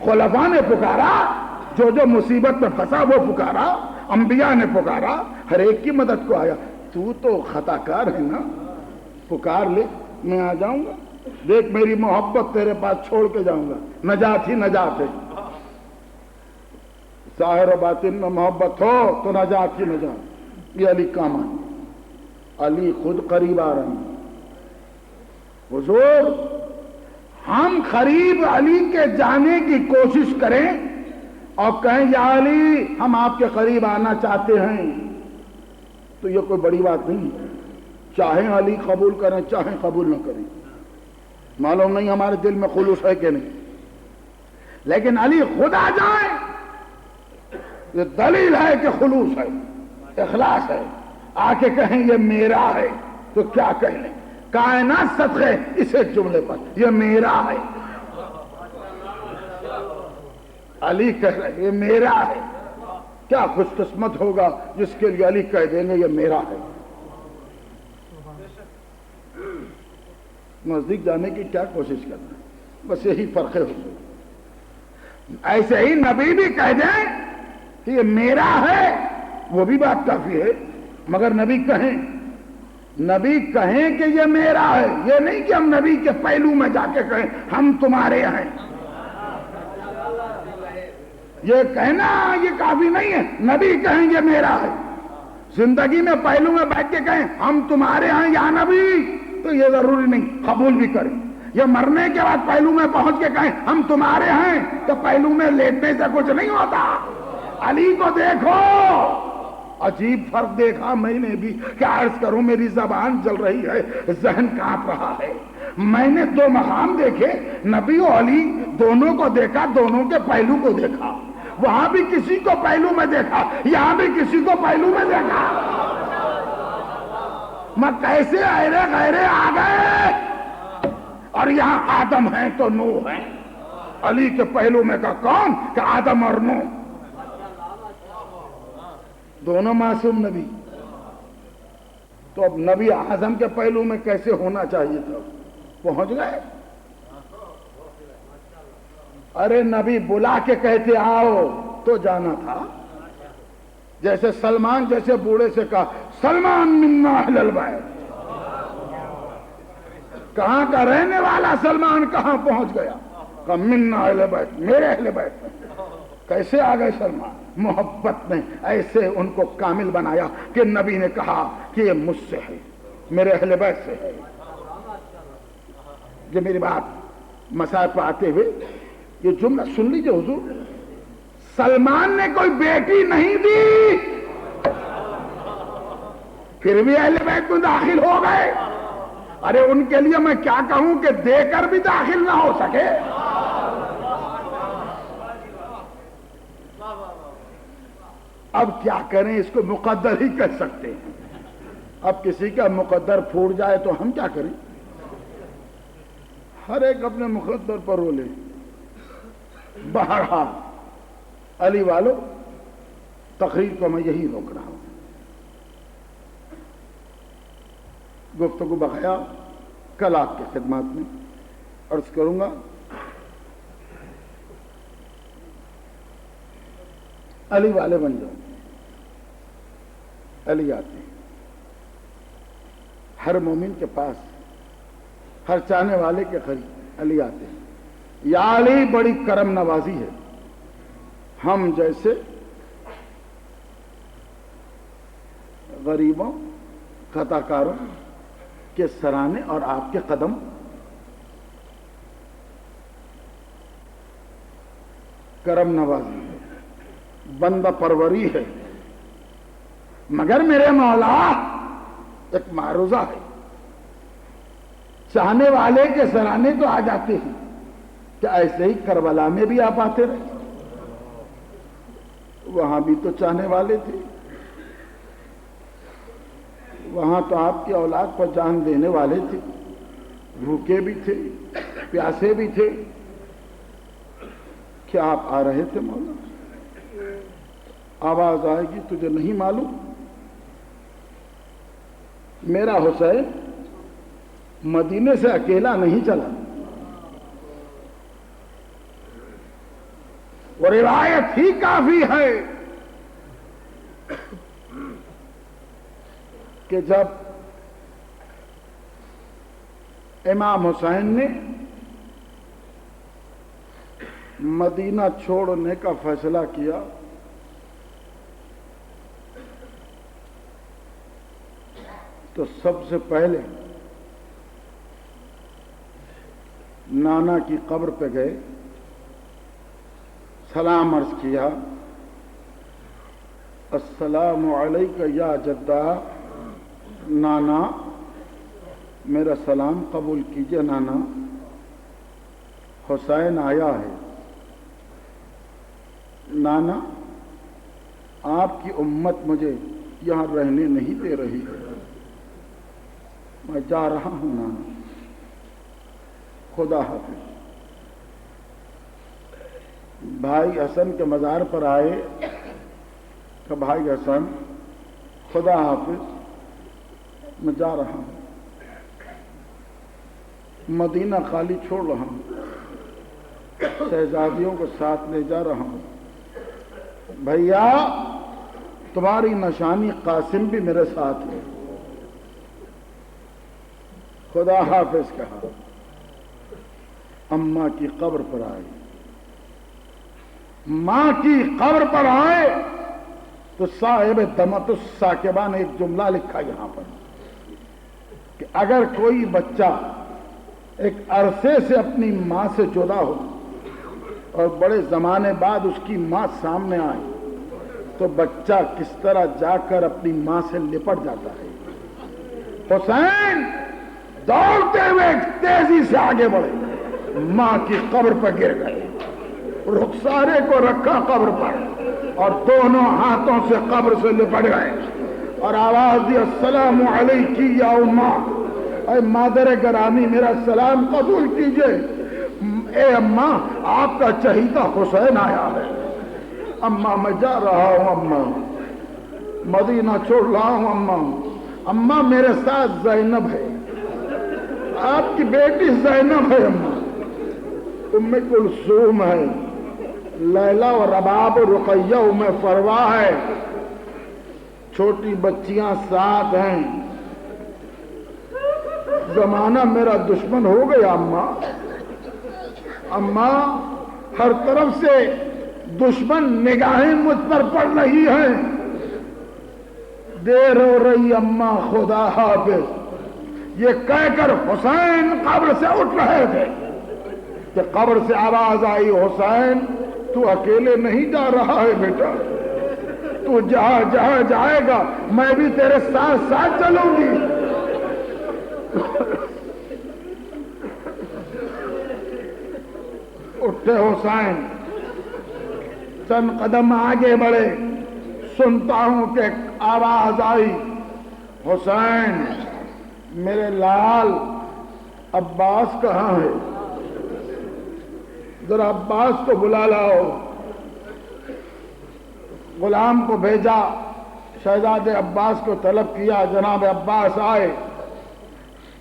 خلفاء نے پکارا، جو جو مصیبت میں پھنسا وہ پکارا، انبیاء نے پکارا، ہر ایک کی مدد کو آیا۔ تو خطا کار ہے نا، پکار لے، میں آ جاؤں گا، دیکھ میری محبت تیرے پاس چھوڑ کے جاؤں گا، نجات ہی نجات ہے، ظاہر و باطن میں محبت ہو تو نجات ہی نجات۔ یہ علی کا مان، علی خود قریب آ رہے ہیں۔ حضور ہم قریب علی کے جانے کی کوشش کریں اور کہیں یا علی ہم آپ کے قریب آنا چاہتے ہیں، تو یہ کوئی بڑی بات نہیں، چاہیں علی قبول کریں چاہیں قبول نہ کریں، معلوم نہیں ہمارے دل میں خلوص ہے کہ نہیں، لیکن علی خود آ جائیں یہ دلیل ہے کہ خلوص ہے، اخلاص ہے، آ کے کہیں یہ میرا ہے، تو کیا کہہ لیں، کائنات صدقے اس ایک جملے پر، یہ میرا ہے، علی کہہ رہے یہ میرا ہے، کیا خوش قسمت ہوگا جس کے لیے علی کہہ دیں گے یہ میرا ہے۔ نزدیک جانے کی کیا کوشش کرنا ہے، بس یہی فرق ہے۔ ایسے ہی نبی بھی کہہ دیں کہ یہ میرا ہے، وہ بھی بات کافی ہے، مگر نبی کہیں کہ یہ میرا ہے، یہ نہیں کہ ہم نبی کے پہلو میں جا کے کہیں ہم تمہارے ہیں، یہ کہنا یہ کافی نہیں ہے، نبی کہیں یہ میرا ہے، زندگی میں پہلو میں بیٹھ کے کہیں ہم تمہارے ہیں یا نبی، تو یہ ضروری نہیں قبول بھی کریں، یہ مرنے کے بعد پہلو میں پہنچ کے کہیں ہم تمہارے ہیں، تو پہلو میں لیٹنے سے کچھ نہیں ہوتا۔ علی کو دیکھو، عجیب فرق دیکھا میں نے بھی، کیا عرض کروں، میری زبان جل رہی ہے، ذہن کانپ رہا ہے۔ میں نے دو مقام دیکھے، نبی و علی دونوں کو دیکھا، دونوں کے پہلو کو دیکھا، وہاں بھی کسی کو پہلو میں دیکھا، یہاں بھی کسی کو پہلو میں دیکھا، میں کیسے ایرے غیرے آ گئے، اور یہاں آدم ہیں تو نوح ہیں، علی کے پہلو میں کا کون کہ آدم اور نوح، دونوں معصوم نبی، تو اب نبی اعظم کے پہلو میں کیسے ہونا چاہیے تھا، پہنچ گئے۔ ارے نبی بلا کے کہتے آؤ تو جانا تھا، جیسے سلمان جیسے بوڑھے سے کہا سلمان منا اہل البیت، کہاں کا رہنے والا سلمان کہاں پہنچ گیا، کہا منا اہل بیت، میرے اہل بیت میں، کیسے آ گئے سلمان، محبت نے ایسے ان کو کامل بنایا کہ نبی نے کہا کہ یہ مجھ سے ہے، میرے اہل بیت سے ہے۔ یہ میری بات مسائل پہ آتے ہوئے یہ جملہ سن لیجئے حضور، سلمان نے کوئی بیٹی نہیں دی، پھر بھی اہل بیت میں داخل ہو گئے، ارے ان کے لیے میں کیا کہوں کہ دے کر بھی داخل نہ ہو سکے۔ اب کیا کریں، اس کو مقدر ہی کہہ سکتے ہیں، اب کسی کا مقدر پھوٹ جائے تو ہم کیا کریں، ہر ایک اپنے مقدر پر رو لے۔ بہرحال علی والو، تقریر کو میں یہی روک رہا ہوں، گفتگو بقایا کل آپ کی خدمات میں عرض کروں گا۔ علی والے بن جاؤ، علی آتے ہیں، ہر مومن کے پاس، ہر چاہنے والے کے قریب علی آتے ہیں۔ یا علی بڑی کرم نوازی ہے، ہم جیسے غریبوں خطا کاروں کے سرانے اور آپ کے قدم کرم نوازی ہے، بندہ پروری ہے، مگر میرے مولا ایک معروضہ ہے، چاہنے والے کے سرانے تو آ جاتے ہیں، کہ ایسے ہی کربلا میں بھی آپ آتے رہے، وہاں بھی تو چاہنے والے تھے، وہاں تو آپ کی اولاد پر جان دینے والے تھے، بھوکے بھی تھے، پیاسے بھی تھے. کیا آپ آ رہے تھے مولا؟ آواز آئے گی تجھے نہیں معلوم؟ میرا حسین مدینے سے اکیلا نہیں چلا. وہ روایت ہی کافی ہے کہ جب امام حسین نے مدینہ چھوڑنے کا فیصلہ کیا تو سب سے پہلے نانا کی قبر پہ گئے، سلام عرض کیا، السلام علیکہ یا جدہ، نانا میرا سلام قبول کیجئے. نانا حسین آیا ہے. نانا آپ کی امت مجھے یہاں رہنے نہیں دے رہی ہے، میں جا رہا ہوں. نانا خدا حافظ. بھائی حسن کے مزار پر آئے کہ بھائی حسن خدا حافظ، میں جا رہا ہوں، مدینہ خالی چھوڑ رہا ہوں، شہزادیوں کو ساتھ لے جا رہا ہوں. بھیا تمہاری نشانی قاسم بھی میرے ساتھ ہے. خدا حافظ کہا. اماں کی قبر پر آئے، ماں کی قبر پر آئے تو صاحب دمت الساکبہ نے ایک جملہ لکھا یہاں پر کہ اگر کوئی بچہ ایک عرصے سے اپنی ماں سے جدا ہو اور بڑے زمانے بعد اس کی ماں سامنے آئے تو بچہ کس طرح جا کر اپنی ماں سے لپٹ جاتا ہے. حسین دوڑتے ہوئے تیزی سے آگے بڑھے، ماں کی قبر پر گر گئے، رخسارے کو رکھا قبر پر اور دونوں ہاتھوں سے قبر سے لپٹ گئے اور آواز دی، السلام علیکی یا اماں، اے مادر گرامی میرا سلام قبول کیجئے. اے اماں آپ کا چہیتا حسین آیا ہے. اماں میں جا رہا ہوں، اماں مدینہ چھوڑ رہا ہوں. اماں اماں میرے ساتھ زینب ہے، آپ کی بیٹی زینب ہے. اماں ام کلثوم ہے، لیلا و رباب و رقیہ ام فروا ہے، چھوٹی بچیاں ساتھ ہیں. زمانہ میرا دشمن ہو گیا اماں. اماں ہر طرف سے دشمن نگاہیں مجھ پر پڑ رہی ہیں. دیر ہو رہی اماں، خدا حافظ. یہ کہہ کر حسین قبر سے اٹھ رہے تھے کہ قبر سے آواز آئی، حسین تو اکیلے نہیں جا رہا ہے بیٹا، تو جہاں جہاں جائے گا میں بھی تیرے ساتھ ساتھ چلوں گی. اٹھے حسین، چند قدم آگے بڑھے، سنتا ہوں کہ آواز آئی، حسین میرے لال عباس کہاں ہے؟ ذرا عباس کو بلا لاؤ. غلام کو بھیجا، شہزادے عباس کو طلب کیا. جناب عباس آئے،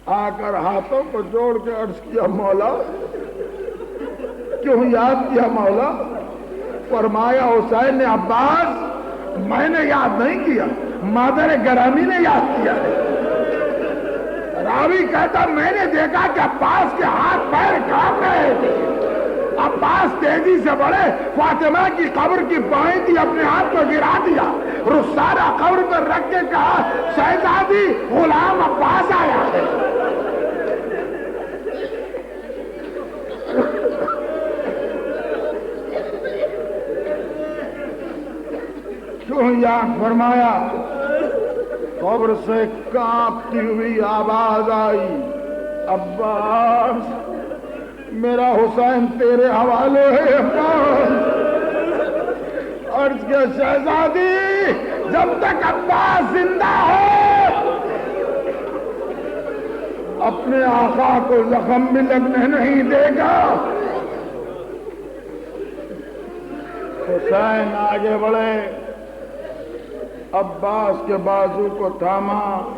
آ کر ہاتھوں کو جوڑ کے عرض کیا، مولا کیوں یاد کیا مولا؟ فرمایا حسین نے، عباس میں نے یاد نہیں کیا، مادر گرامی نے یاد کیا ہے. راوی کہتا میں نے دیکھا کہ عباس کے ہاتھ پیر کانپ رہے تھے. عباس تیزی سے بڑھے، فاطمہ کی قبر کی بائیں تھی، اپنے ہاتھ کو گرا دیا، رخسارہ قبر پر رکھ کے کہا، شہزادی غلام عباس آیا ہے. کیوں یاد فرمایا؟ قبر سے کانپتی ہوئی آواز آئی، عباس میرا حسین تیرے حوالے ہے. عباس عرض کیا شہزادی جب تک عباس زندہ ہو اپنے آقا کو زخم بھی لگنے نہیں دے گا۔ حسین آگے بڑھے، عباس کے بازو کو تھاما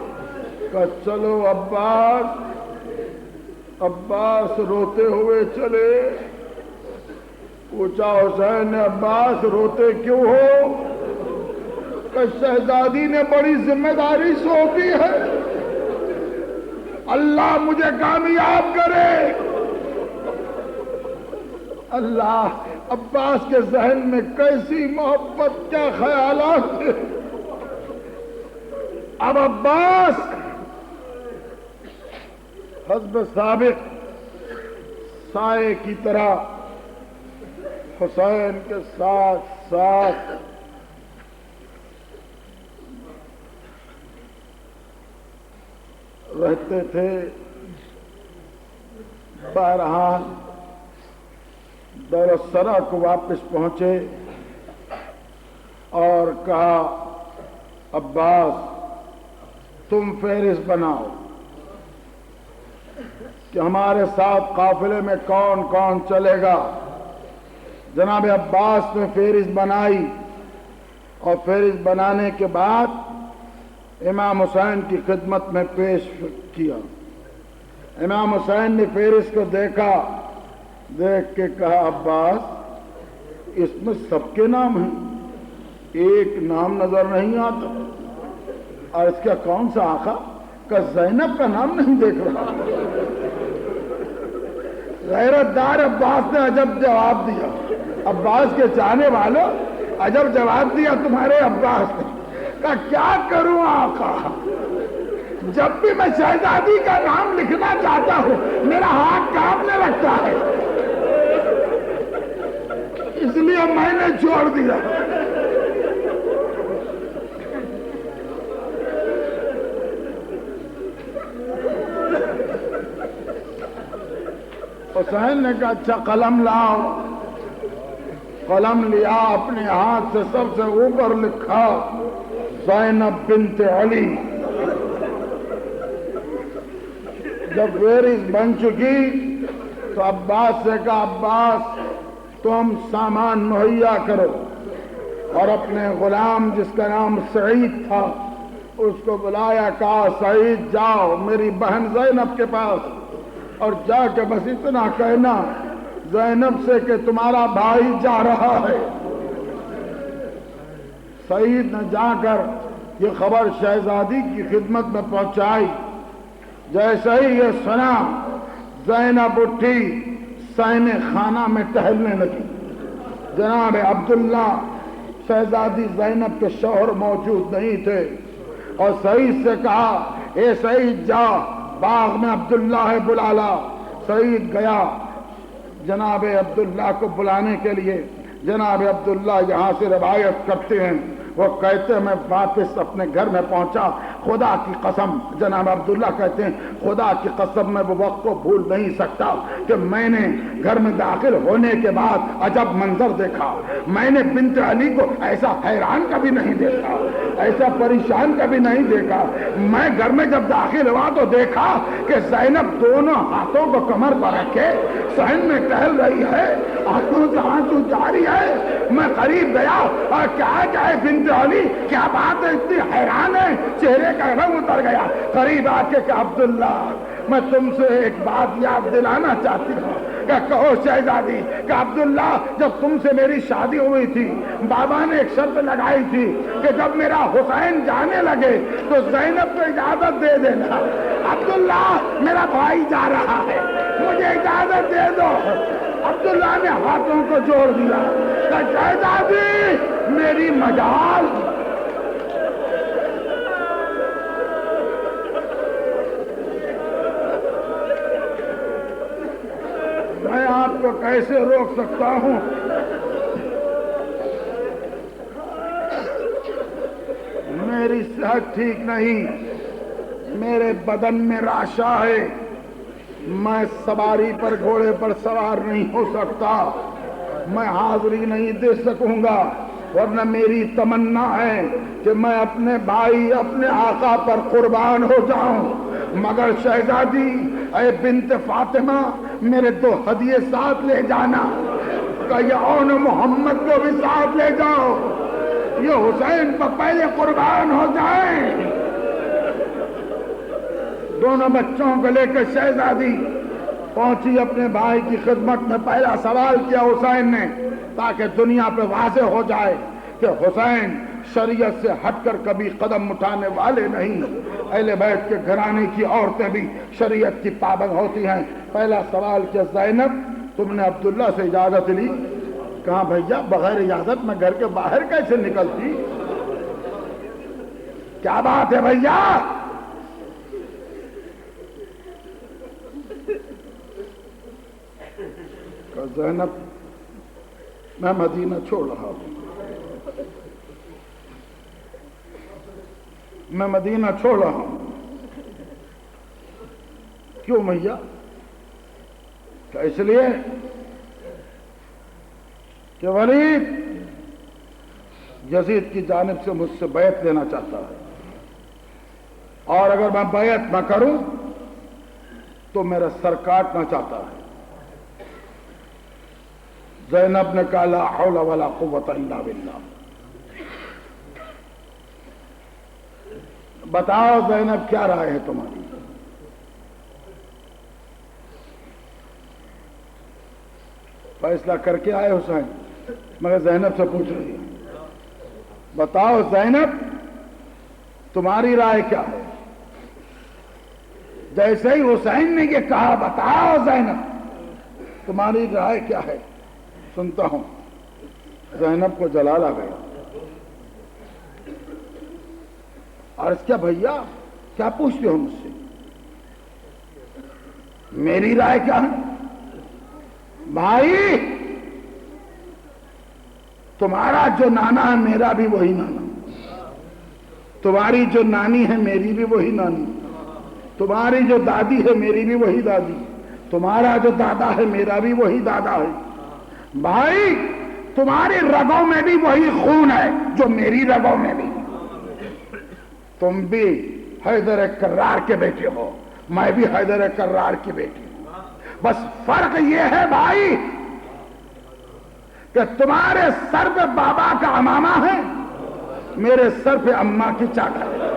کہ چلو عباس۔ عباس روتے ہوئے چلے۔ پوچھا حسین نے عباس روتے کیوں ہو؟ کہ شہزادی نے بڑی ذمہ داری سونپی ہے، اللہ مجھے کامیاب کرے۔ اللہ، عباس کے ذہن میں کیسی محبت، کیا خیالات تھے۔ اب عباس حسب سابق سائے کی طرح حسین کے ساتھ ساتھ رہتے تھے۔ بہرحال دور السرا کو واپس پہنچے اور کہا عباس تم فہرست بناؤ کہ ہمارے ساتھ قافلے میں کون کون چلے گا۔ جناب عباس نے فہرست بنائی اور فہرست بنانے کے بعد امام حسین کی خدمت میں پیش کیا۔ امام حسین نے فہرست کو دیکھا، دیکھ کے کہا عباس اس میں سب کے نام ہیں، ایک نام نظر نہیں آتا۔ اور اس کا کون سا آقا؟ کہ زینب کا نام نہیں دیکھ رہا۔ غیرت دار عباس نے عجب جواب دیا۔ عباس کے چاہنے والوں عجب جواب دیا تمہارے عباس نے۔ کہا کیا کروں آقا، جب بھی میں شہزادی کا نام لکھنا چاہتا ہوں میرا ہاتھ کانپنے لگتا ہے، اس لیے میں نے چھوڑ دیا۔ حسین نے کہا اچھا قلم لاؤ۔ قلم لیا، اپنے ہاتھ سے سب سے اوپر لکھا زینب بنت علی۔ جب فہرست بن چکی تو عباس سے کہا عباس تم سامان مہیا کرو، اور اپنے غلام جس کا نام سعید تھا اس کو بلایا، کہا سعید جاؤ میری بہن زینب کے پاس اور جا کے بس اتنا کہنا زینب سے کہ تمہارا بھائی جا رہا ہے۔ سعید نے جا کر یہ خبر شہزادی کی خدمت میں پہنچائی۔ جیسے ہی یہ سنا زینب اٹھی، سینے خانہ میں ٹہلنے لگی۔ جناب عبداللہ شہزادی زینب کے شوہر موجود نہیں تھے، اور سعید سے کہا اے سعید جا باغ میں عبداللہ ہے بلا لا۔ سعید گیا جناب عبداللہ کو بلانے کے لیے۔ جناب عبداللہ یہاں سے روایت کرتے ہیں، وہ کہتے ہیں میں واپس اپنے گھر میں پہنچا، خدا کی قسم، جناب عبداللہ کہتے ہیں خدا کی قسم میں وہ وقت کو بھول نہیں سکتا کہ میں نے گھر میں داخل ہونے کے بعد عجب منظر دیکھا۔ میں نے بنت علی کو ایسا حیران کبھی نہیں دیکھا، ایسا پریشان کبھی نہیں دیکھا۔ میں گھر میں جب داخل ہوا تو دیکھا کہ زینب دونوں ہاتھوں کو کمر پر رکھے صحن میں ٹہل رہی ہے، آنکھوں سے آنسو جاری ہے۔ میں قریب گیا اور کیا ہے بنت علی، کیا بات ہے، اتنی حیران ہے، چہرے کا رنگ اتر گیا۔ قریب آ کے کہ عبداللہ میں تم سے ایک بات یاد دلانا چاہتی ہوں۔ کہ کہو شہزادی کہ عبداللہ جب تم سے میری شادی ہوئی تھی بابا نے ایک شرط لگائی تھی کہ جب میرا حسین جانے لگے تو زینب کو اجازت دے دینا۔ عبداللہ میرا بھائی جا رہا ہے، مجھے اجازت دے دو۔ عبداللہ نے ہاتھوں کو جوڑ دیا کہ شہزادی میری مجال۔ میں آپ کو کیسے روک سکتا ہوں؟ میری صحت ٹھیک نہیں، میرے بدن میں راشا ہے، میں سواری پر گھوڑے پر سوار نہیں ہو سکتا، میں حاضری نہیں دے سکوں گا۔ ورنہ میری تمنا ہے کہ میں اپنے بھائی اپنے آقا پر قربان ہو جاؤں، مگر شہزادی اے بنت فاطمہ میرے 2 ہدیے ساتھ لے جانا، کہ یہ محمد کو بھی ساتھ لے جاؤ، یہ حسین پر پہلے قربان ہو جائیں۔ دونوں بچوں کو لے کر شہزادی پہنچی اپنے بھائی کی خدمت میں۔ پہلا سوال کیا حسین نے تاکہ دنیا پہ واضح ہو جائے کہ حسین شریعت سے ہٹ کر کبھی قدم اٹھانے والے نہیں، اہل بیت کے گھرانے کی عورتیں بھی شریعت کی پابند ہوتی ہیں۔ پہلا سوال کیا زینب تم نے عبداللہ سے اجازت لی؟ کہا بھیا بغیر اجازت میں گھر کے باہر کیسے نکلتی؟ کیا بات ہے بھیا؟ زینب میں مدینہ چھوڑ رہا ہوں، میں مدینہ چھوڑ رہا ہوں۔ کیوں میاں؟ کہ اس لیے کہ ولید یزید کی جانب سے مجھ سے بیعت لینا چاہتا ہے، اور اگر میں بیعت نہ کروں تو میرا سر کاٹنا چاہتا ہے۔ زینب نے کہا لا حول ولا قوت الا باللہ۔ بتاؤ زینب کیا رائے ہے تمہاری؟ فیصلہ کر کے آئے حسین، مگر زینب سے پوچھ رہی ہے بتاؤ زینب تمہاری رائے کیا ہے؟ جیسے ہی حسین نے یہ کہا بتاؤ زینب تمہاری رائے کیا ہے، سنتا ہوں۔ زینب کو جلال آ گیا، عرض کیا بھیا کیا پوچھتے ہو مجھ سے؟ میری رائے کیا ہے؟ بھائی تمہارا جو نانا ہے میرا بھی وہی نانا، تمہاری جو نانی ہے میری بھی وہی نانی، تمہاری جو دادی ہے میری بھی وہی دادی، تمہارا جو دادا ہے میرا بھی وہی دادا ہے۔ بھائی تمہاری رگوں میں بھی وہی خون ہے جو میری رگوں میں بھی، تم بھی حیدر کرار کے بیٹے ہو، میں بھی حیدر کرار کی بیٹی ہوں، بس فرق یہ ہے بھائی کہ تمہارے سر پہ بابا کا عمامہ ہے، میرے سر پہ اماں کی چادر ہے۔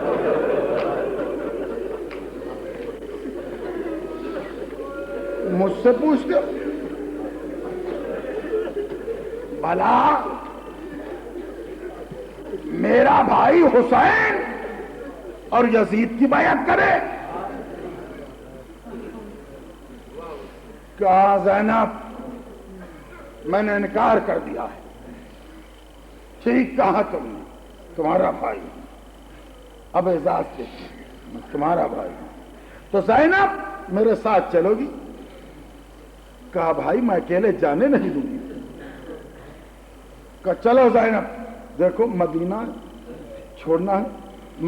مجھ سے پوچھتے ہو بھلا میرا بھائی حسین اور یزید کی بیعت کرے؟ کہا زینب میں نے انکار کر دیا ہے۔ ٹھیک کہا تم نے، تمہارا بھائی اب اعزاز دیتی میں تمہارا بھائی ہوں، تو زینب میرے ساتھ چلو گی؟ کہا بھائی میں اکیلے جانے نہیں دوں گی۔ کہا چلو زینب دیکھو مدینہ چھوڑنا ہے،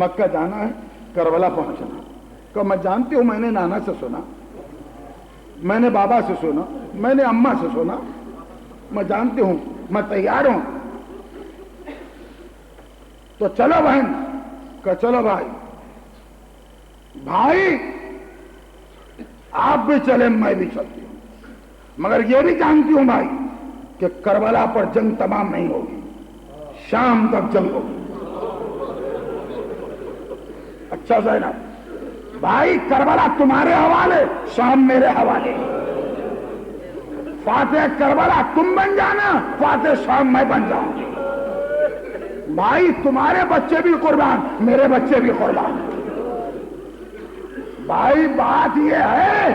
مکہ جانا ہے، کربلا پہنچنا ہے۔ کہا میں جانتی ہوں، میں نے نانا سے سنا، میں نے بابا سے سنا، میں نے اماں سے سنا، میں جانتی ہوں، میں تیار ہوں۔ تو چلو بہن۔ کہا چلو بھائی۔ بھائی آپ بھی چلے میں بھی چلتی ہوں، مگر یہ بھی جانتی ہوں بھائی کہ کربلا پر جنگ تمام نہیں ہوگی، شام تک جنگ ہوگی۔ اچھا زینب بھائی کربلا تمہارے حوالے، شام میرے حوالے، فاتح کربلا تم بن جانا، فاتح شام میں بن جاؤں۔ بھائی تمہارے بچے بھی قربان، میرے بچے بھی قربان۔ بھائی بات یہ ہے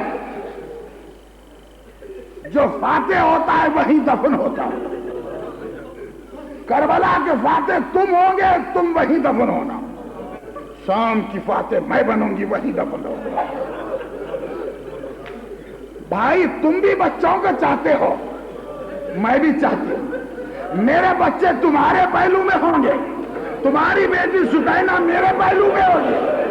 جو فاتح ہوتا ہے وہی دفن ہوتا ہے، کربلا کے فاتح تم ہوں گے، تم وہی دفن ہونا، شام کی فاتح میں بنوں گی، وہی دفن ہوگا۔ بھائی تم بھی بچوں کو چاہتے ہو، میں بھی چاہتی ہوں، میرے بچے تمہارے پہلو میں ہوں گے، تمہاری بیٹی سکینہ میرے پہلو میں ہوگی۔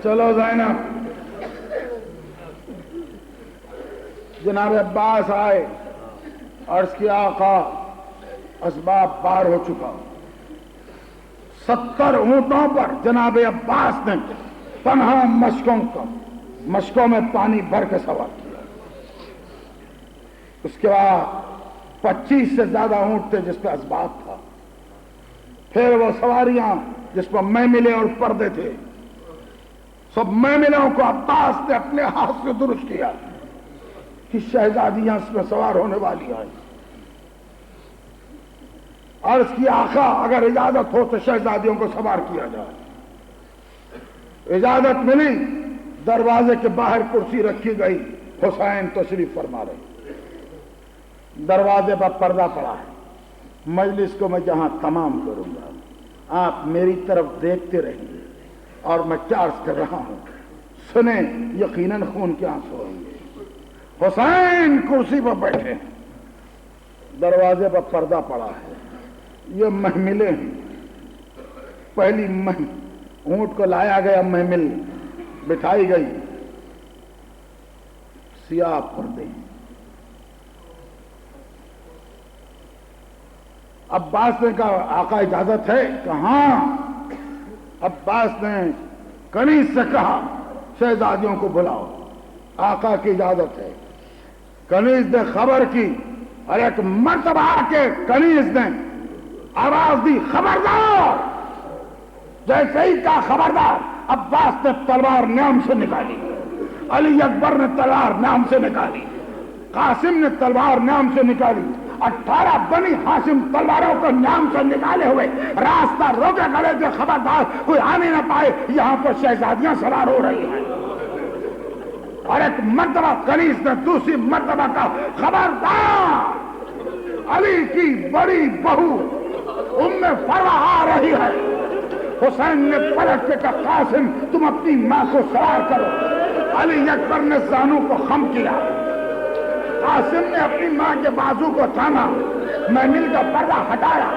چلو زینب. جناب عباس آئے، عرض کیا آقا اسباب پار ہو چکا. 70 اونٹوں پر جناب عباس نے 50 مشکوں میں پانی بھر کے سوار کیا. اس کے بعد 25 سے زیادہ اونٹ تھے جس پہ اسباب تھا. پھر وہ سواریاں جس پر محملیں اور پردے تھے، سب محملوں کو عباس نے اپنے ہاتھ سے درست کیا کہ شہزادیاں اس میں سوار ہونے والی آئیں. عرض کی آقا اگر اجازت ہو تو شہزادیوں کو سوار کیا جائے. اجازت ملی. دروازے کے باہر کرسی رکھی گئی. حسین تشریف فرما رہے. دروازے پر پردہ پڑا ہے. مجلس کو میں جہاں تمام کروں گا آپ میری طرف دیکھتے رہیں اور میں کیا عرض کر رہا ہوں سنیں. یقیناً خون کے آنسو ہوں گے. حسین کرسی پر بیٹھے ہیں. دروازے پر پردہ پڑا ہے. یہ محملیں ہیں. پہلی اونٹ کو لایا گیا، محمل بٹھائی گئی. سیاہ پردے. عباس نے کہا آقا اجازت ہے؟ کہاں. عباس نے کنیز سے کہا شہزادیوں کو بلاؤ. آقا کی اجازت ہے. کنیز نے خبر کی اور ایک مرتبہ آ کے کنیز نے آواز دی خبردار. جیسے ہی کہا خبردار، عباس نے تلوار نیام سے نکالی. علی اکبر نے تلوار نیام سے نکالی. قاسم نے تلوار نیام سے نکالی. 18 بنی ہاشم تلواروں کو نیام سے نکالے ہوئے راستہ روکے کھڑے تھے. خبردار کوئی آنے نہ پائے، یہاں پر شہزادیاں سوار ہو رہی ہیں. اور ایک مرتبہ کنیز نے دوسری مرتبہ کا خبردار، علی کی بڑی بہو ام فرح آ رہی ہے. حسین نے پلٹ کے کہا قاسم تم اپنی ماں کو سوار کرو. علی اکبر نے زانو کو خم کیا. قاسم نے اپنی ماں کے بازو کو تھاما. محمل کا پردہ ہٹایا،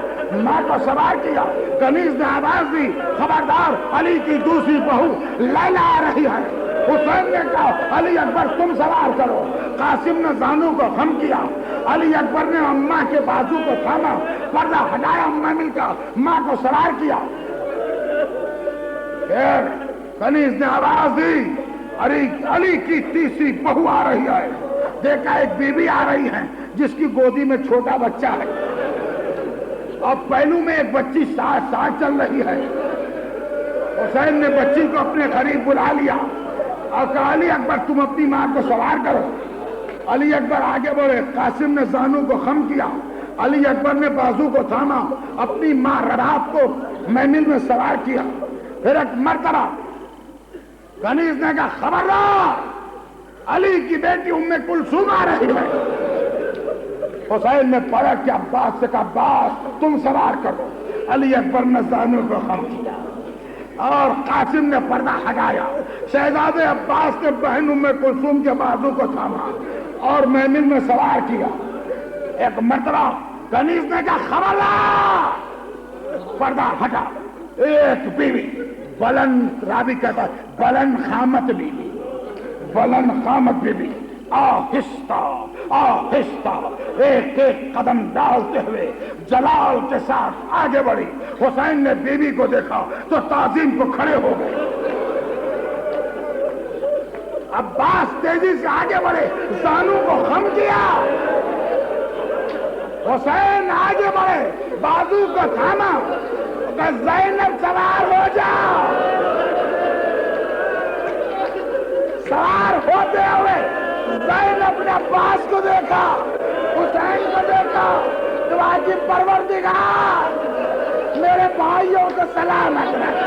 ماں کو سوار کیا. کنیز نے آواز دی خبردار علی کی دوسری بہو لیلا آ رہی ہے. حسین نے کہا علی اکبر تم سوار کرو. قاسم نے زانو کو خم کیا. علی اکبر نے اماں کے بازو کو تھاما، پردہ ہٹایا محمل کا، ماں کو سوار کیا. پھر کنیز نے آواز دی علی کی تیسری بہو آ رہی ہے. دیکھا ایک بیوی آ رہی ہے جس کی گودی میں چھوٹا بچہ ہے اور پہلو میں ایک بچی ساتھ چل رہی ہے. حسین نے بچی کو اپنے قریب بلا لیا اور کہا علی اکبر تم اپنی ماں کو سوار کرو. علی اکبر آگے بڑھے. قاسم نے زانو کو خم کیا. علی اکبر نے بازو کو تھاما، اپنی ماں رباب کو محمل میں سوار کیا. پھر ایک مرتبہ کنیز نے کہا خبردار علی کی بیٹی ام کلثوم آ رہی ہے. حسین نے پلٹ کے عباس سے کہا عباس تم سوار کرو. علی اکبر نے زانو کو خم کیا اور قاسم نے پردہ ہٹایا. شہزادے عباس نے بہن ام کلثوم کے بازو کو تھاما اور محمل میں سوار کیا. ایک مرتبہ کنیز نے کہا خبردار، پردہ ہٹا. ایک بیوی بلند، رابی کہتا ہے بلند قامت بیوی، بلند قامت بیوی آہستہ آہستہ ایک ایک قدم ڈالتے ہوئے جلال کے ساتھ آگے بڑھی. حسین نے بیوی کو دیکھا تو تعظیم کو کھڑے ہو گئے. عباس تیزی سے آگے بڑھے، زانو کو خم کیا. حسین آگے بڑھے، بازو کو تھاما. زینب سوار ہو جاؤ. سوار ہوتے ہوئے زینب نے عباس کو دیکھا، حسین کو دیکھا. دعا کی پروردگار میرے بھائیوں کو سلامت رکھ.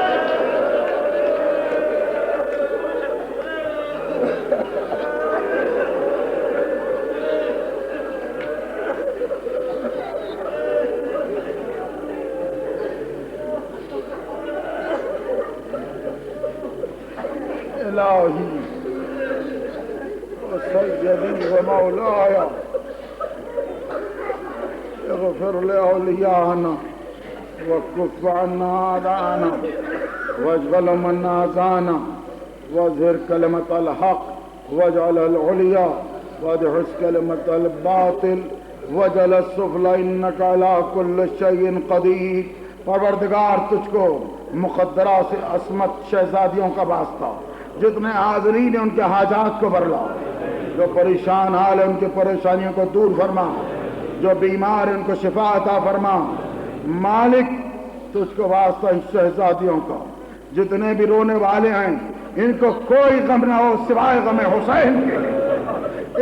الہی سیدی و مولاي اغفر لأولياءنا وكف عنا أعداءنا واجبل من آذانا واظهر كلمة الحق واجعل العليا وادحس كلمة الباطل واجعل السفلى إنك على كل شيء قدير. پروردگار تجھ کو مقدرہ سے عصمت شہزادیوں کا واسطہ، جتنے حاضرین ہیں ان کے حاجات کو برلا، جو پریشان حال ہیں ان کی پریشانیوں کو دور فرما، جو بیمار ہیں ان کو شفا عطا فرما. مالک تجھ کو واسطہ ان شہزادیوں کا، جتنے بھی رونے والے ہیں ان کو کوئی غم نہ ہو سوائے غم حسین کے.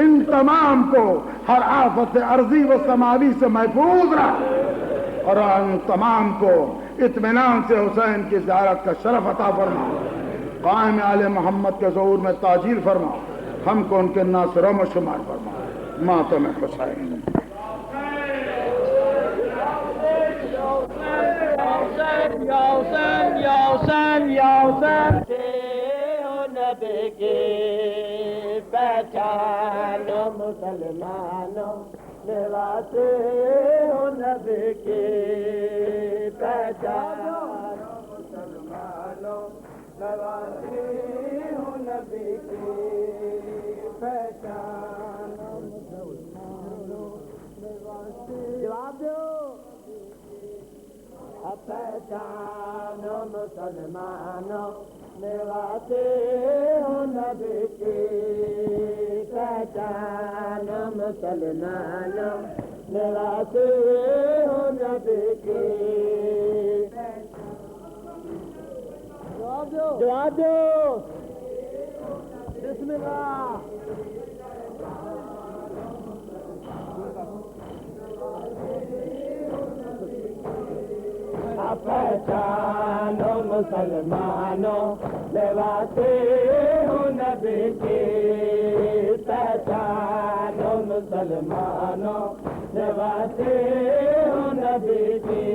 ان تمام کو ہر آفت ارضی و سماوی سے محفوظ رکھ اور ان تمام کو اطمینان سے حسین کی زیارت کا شرف عطا فرما. قائم آل محمد کے ظہور میں تاجیل فرما، ہم کو ان کے ناصروں میں شمار فرما. ماتم حسین. پہچانو مسلمانوں نواتے ہو نبی کی، پہچانو مسلمانوں نواتے ہو نبی کی، پہچانو مسلمانوں نواتے. جواب دو. پہچانو مسلمانوں نواتے ہو نبی کی، پہچانو مسلمانوں نواتے ہو نبی کی. جواب دو. بسم اللہ. پہچانو مسلمانوں نواتے ہو نبی کی، پہچانو مسلمانوں نواتے ہو نبی کی.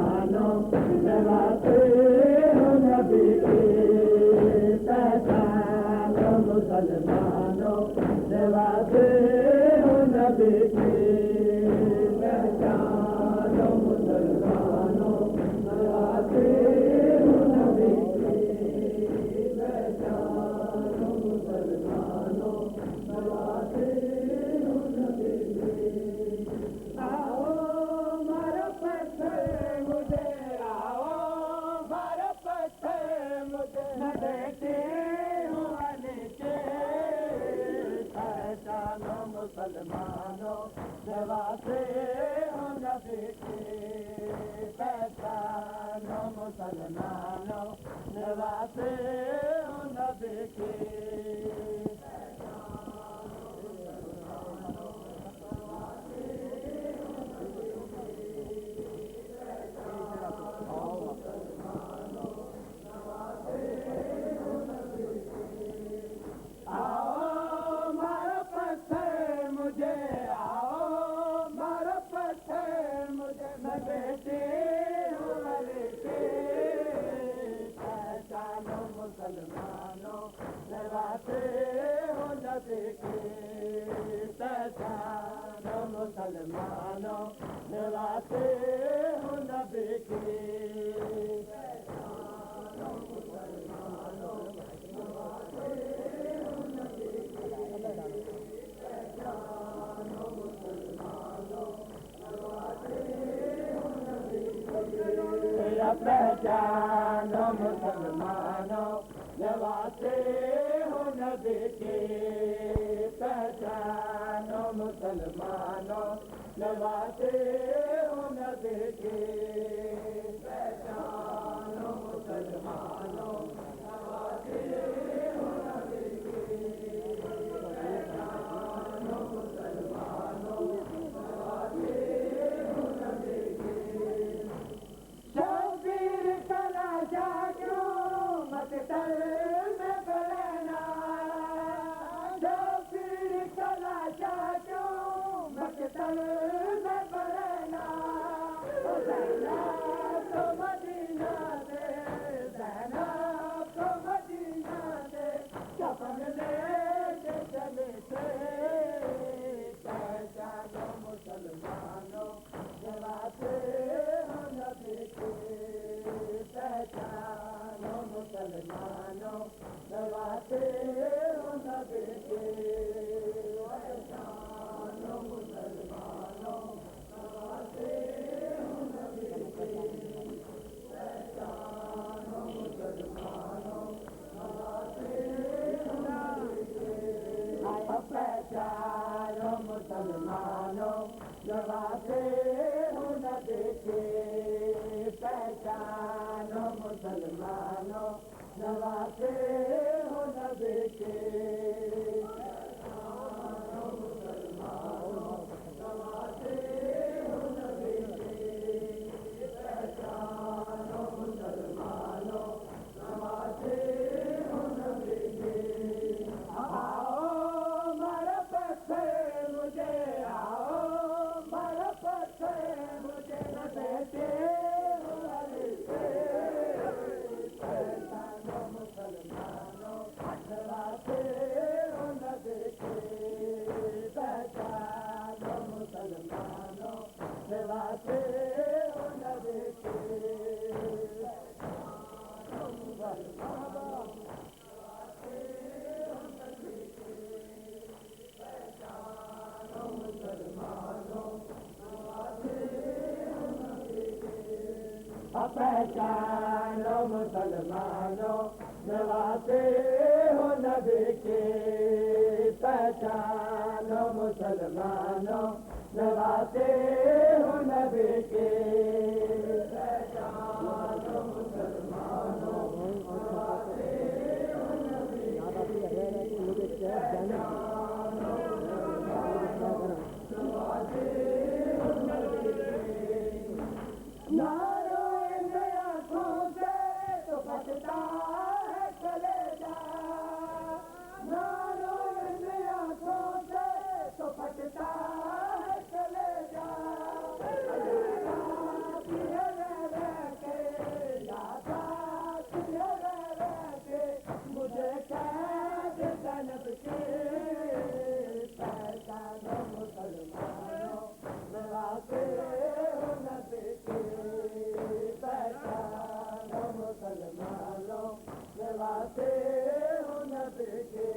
مسلمانوں نواتے ہو نبی کی، پہچانو مسلمانوں نواتے ہو نبی کی. مسلمانوں نواتے ہو نبی کی، پہچانو مسلمانوں نواتے ہو نبی کی. پہچانو مسلمانوں نواتے ہو نبی کی، پہچانو مسلمانوں نواتے ہو نبی کی. پہچانو مسلمانوں نواتے ہو نبی کی، پہچانو مسلمانوں نواتے ہو نبی کی، پہچانو مسلمانوں نواتے ہو نبی کی، پہچانو مسلمانوں نواتے ہو نبی کی. شبیر تلاشا کیوں مقتل میں بلینا، شبیر تلاشا کیوں مقتل میں بلینا، حسینہ تو مدینہ سے مسلمانوں نوازے ہو نبی کی پہچانو مسلمانوں نوازے ہو نبی کی پہچانو مسلمانوں نوازے ہو نبی کی پہچانو مسلمانوں نوازے ہو نبی کی آؤ مرحبت سے مجھے آؤ مرحبت سے مجھے نہ دیتے ہو علی سے پہچانو مسلمانوں نوازے ہو نبی کی پہچانو مسلمانوں نوازے ہو نبی کی پہچانو مسلمانوں پہچانو مسلمانوں نوازے ہو نبی کی پہچانو مسلمانوں نوازے ہو نبی کی پہچانو مسلمانوں نوازے ہو نبی کی نارو نیا سوچے تو بچتا ہے کلیجا نارو نیا سوچے تو بچتا ہے کلیجا مجھے قید جنب کے پہچانو مسلمانوں نوازے ہو نبی کی پہچانو مسلمانوں نوازے ہو نبی کی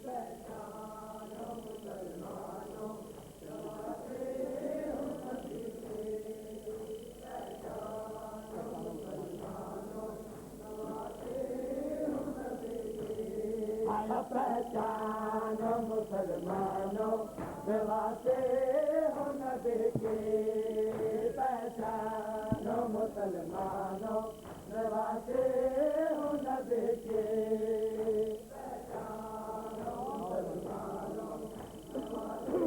پہچانو مسلمانوں نوازے ہو نبی کی پہچانو مسلمانوں نوازے ہو نبی کی پہچانو مسلمانوں نوازے ہو نبی کی پہچانو مسلمانوں نوازے ہو نبی کی پہچانو مسلمانوں نوازے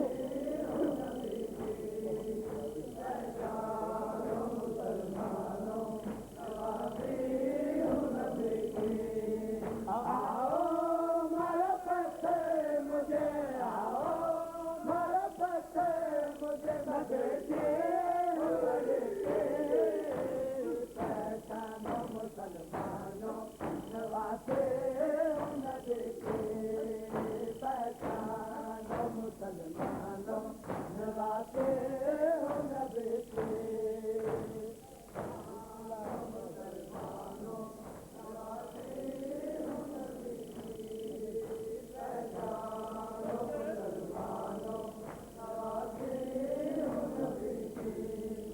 ہو نبی کی پہچانو مسلمانوں نوازے ہو نبی کی آؤ مرحبت سے مجھے آؤ مرحبت سے مجھے بھیجے ہو علی کے پہچانو مسلمانوں نوازے ہو نبی کی پہچانو مسلمانوں نوازے ہو نبی کی مسلمانوں نوازے ہو نبی کی پہچانو مسلمانوں نوازے ہو نبی کی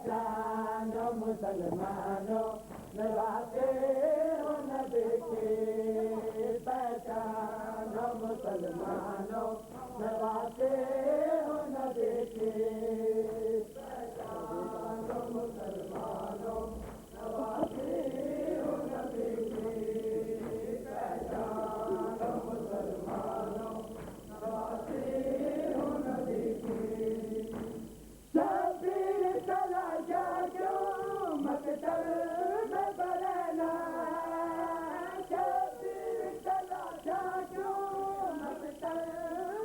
پہچانو مسلمانوں نوازے ہو نبی کی پہچانو مسلمانوں نوازے ہو نبی کی پہچانو مسلمانوں نوازے ہو نبی کی پہچانو مسلمانوں نوازے ہو نبی کی شبیر چلا جا کیوں مقتل میں برینا شبیر چلا جا کیوں مقتل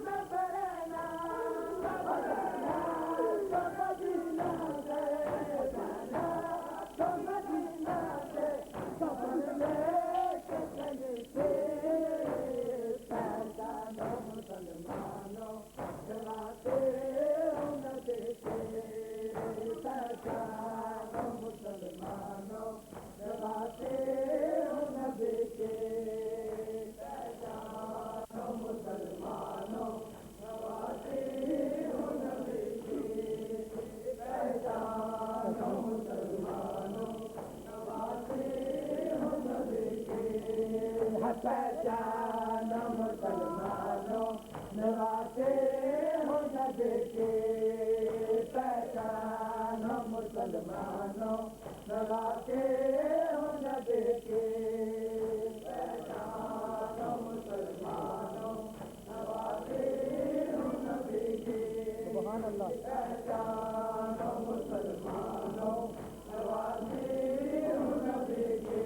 میں برینا مدینہ سے جانا تو مدینہ سے سفر لے کے چلی سے پہچانو مسلمانوں نوازے ہو نبی کی پہچانو مسلمانوں نوازے ہو نبی کی پہچانو مسلمانوں نوازے ہو نبی کی پہچانو مسلمانوں نوازے ہو نبی کی پہچانو مسلمانوں نواتے ہو نبی کے پہچانو مسلمانوں نواتے ہو نبی کے پہچانو مسلمانوں نواتے ہو نبی کے سبحان اللہ پہچانو مسلمانوں نواتے ہو نبی کے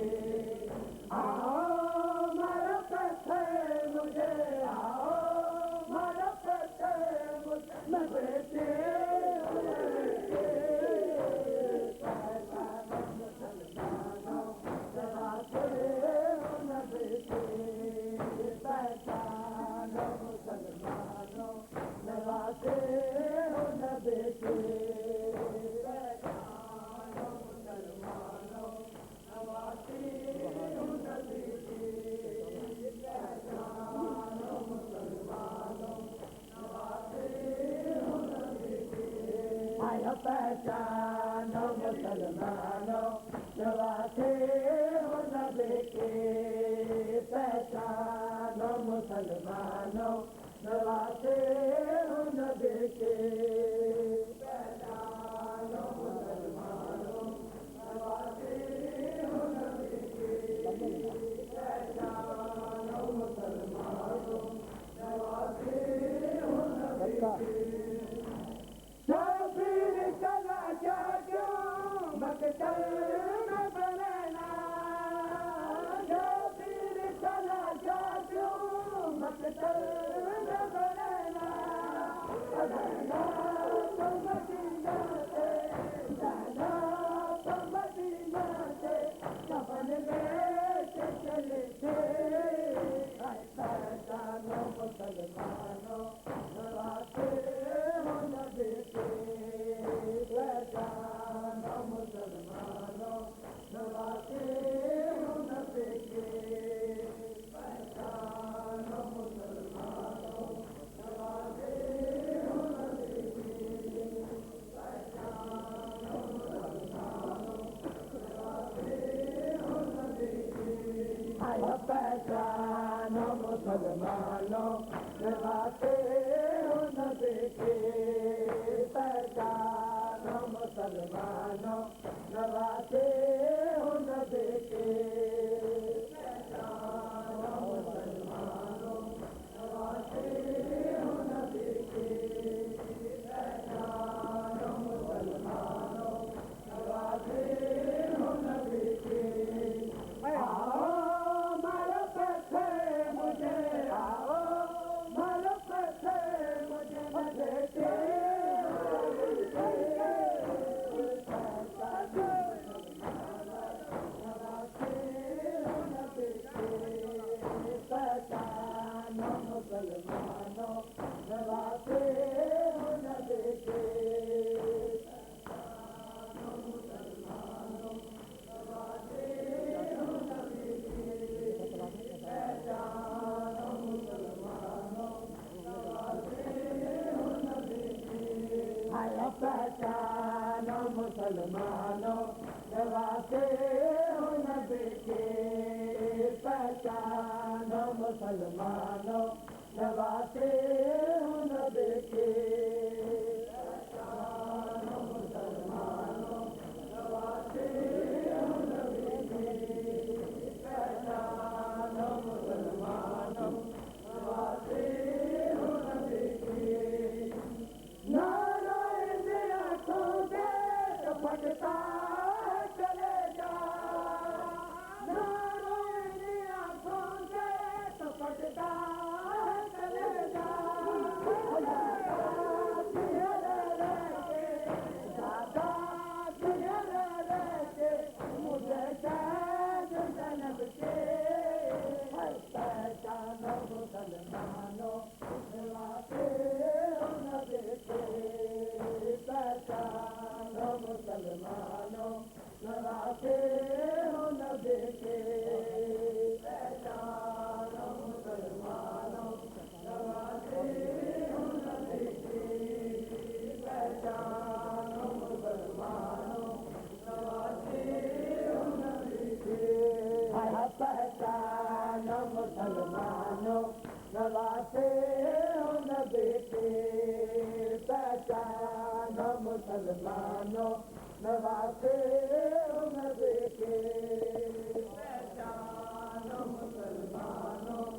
آؤ مرفت ہے مجھے آؤ مرفت ہے مجھے نبی کے مسلمانوں نواتے ہو نبی کے پہچانو مسلمانوں نواتے ہو نبی کے پہچانو مسلمانوں نواتے ہو نبی کے پہچانو مسلمانوں نواتے ہو نبی کے آیا پہچانو مسلمانوں نواتے ہو نبی کے پہچانو مسلمانوں نواتے ہو نبی کے پہچانو مسلمانوں نواتے ہو نبی کے پہچانو مسلمانوں نواتے ہو نبی کے شبیر چلا جا کیوں مقتل میں بننا شبیر چلا جا کیوں مقتل میں بننا بننا تو مدینہ سے جانا تو مدینہ سے کفن میں چلے تھے پہچانو مسلمانوں نواتے ہو نبی کے پہچانو مسلمانوں نواتے ہو نبی کے پہچانو مسلمانوں نواتے ہو نبی کے پہچانو مسلمانوں نواتے ہو نبی کے آیا پہچانو مسلمانوں نواتے ہو نبی کے پہچانو مسلمانوں نواتے ہو نبی کے پہچانو مسلمانوں نواتے ہو نبی کے پہچانو مسلمانوں نواتے ہو نبی کے آؤ مرفت ہے مجھے آؤ مرفت ہے مجھے نبی کے پہچانو مسلمانوں نواتے ہو نبی کے پہچانو مسلمانوں نواتے ہو نبی کے پہچانو مسلمانوں نواتے ہو نبی کے آیا پہچانو مسلمانوں نواتے ہو نبی کے پہچانو مسلمانوں نواتے ہو نبی کے پہچانو مسلمانوں نواتے ہو نبی کے پہچانو مسلمانوں نواتے ہو نبی کے نعرہ دیا تو دے تو پھٹتا چلے جا نعرہ دیا تو دے تو پھٹتا چلے جا دادا کے مجھے شاید جنب کے پہچانو مسلمانوں نواتے ہو نبی کے پہچانو مسلمانوں نواتے ہو نبی کے پہچانو مسلمانوں نواتے ہو نبی کے پہچانو مسلمانوں نواتے ہو نبی کے پہچانو مسلمانوں نواتے ہو مسلمانوں نواسے نبی کے پہچانو مسلمانوں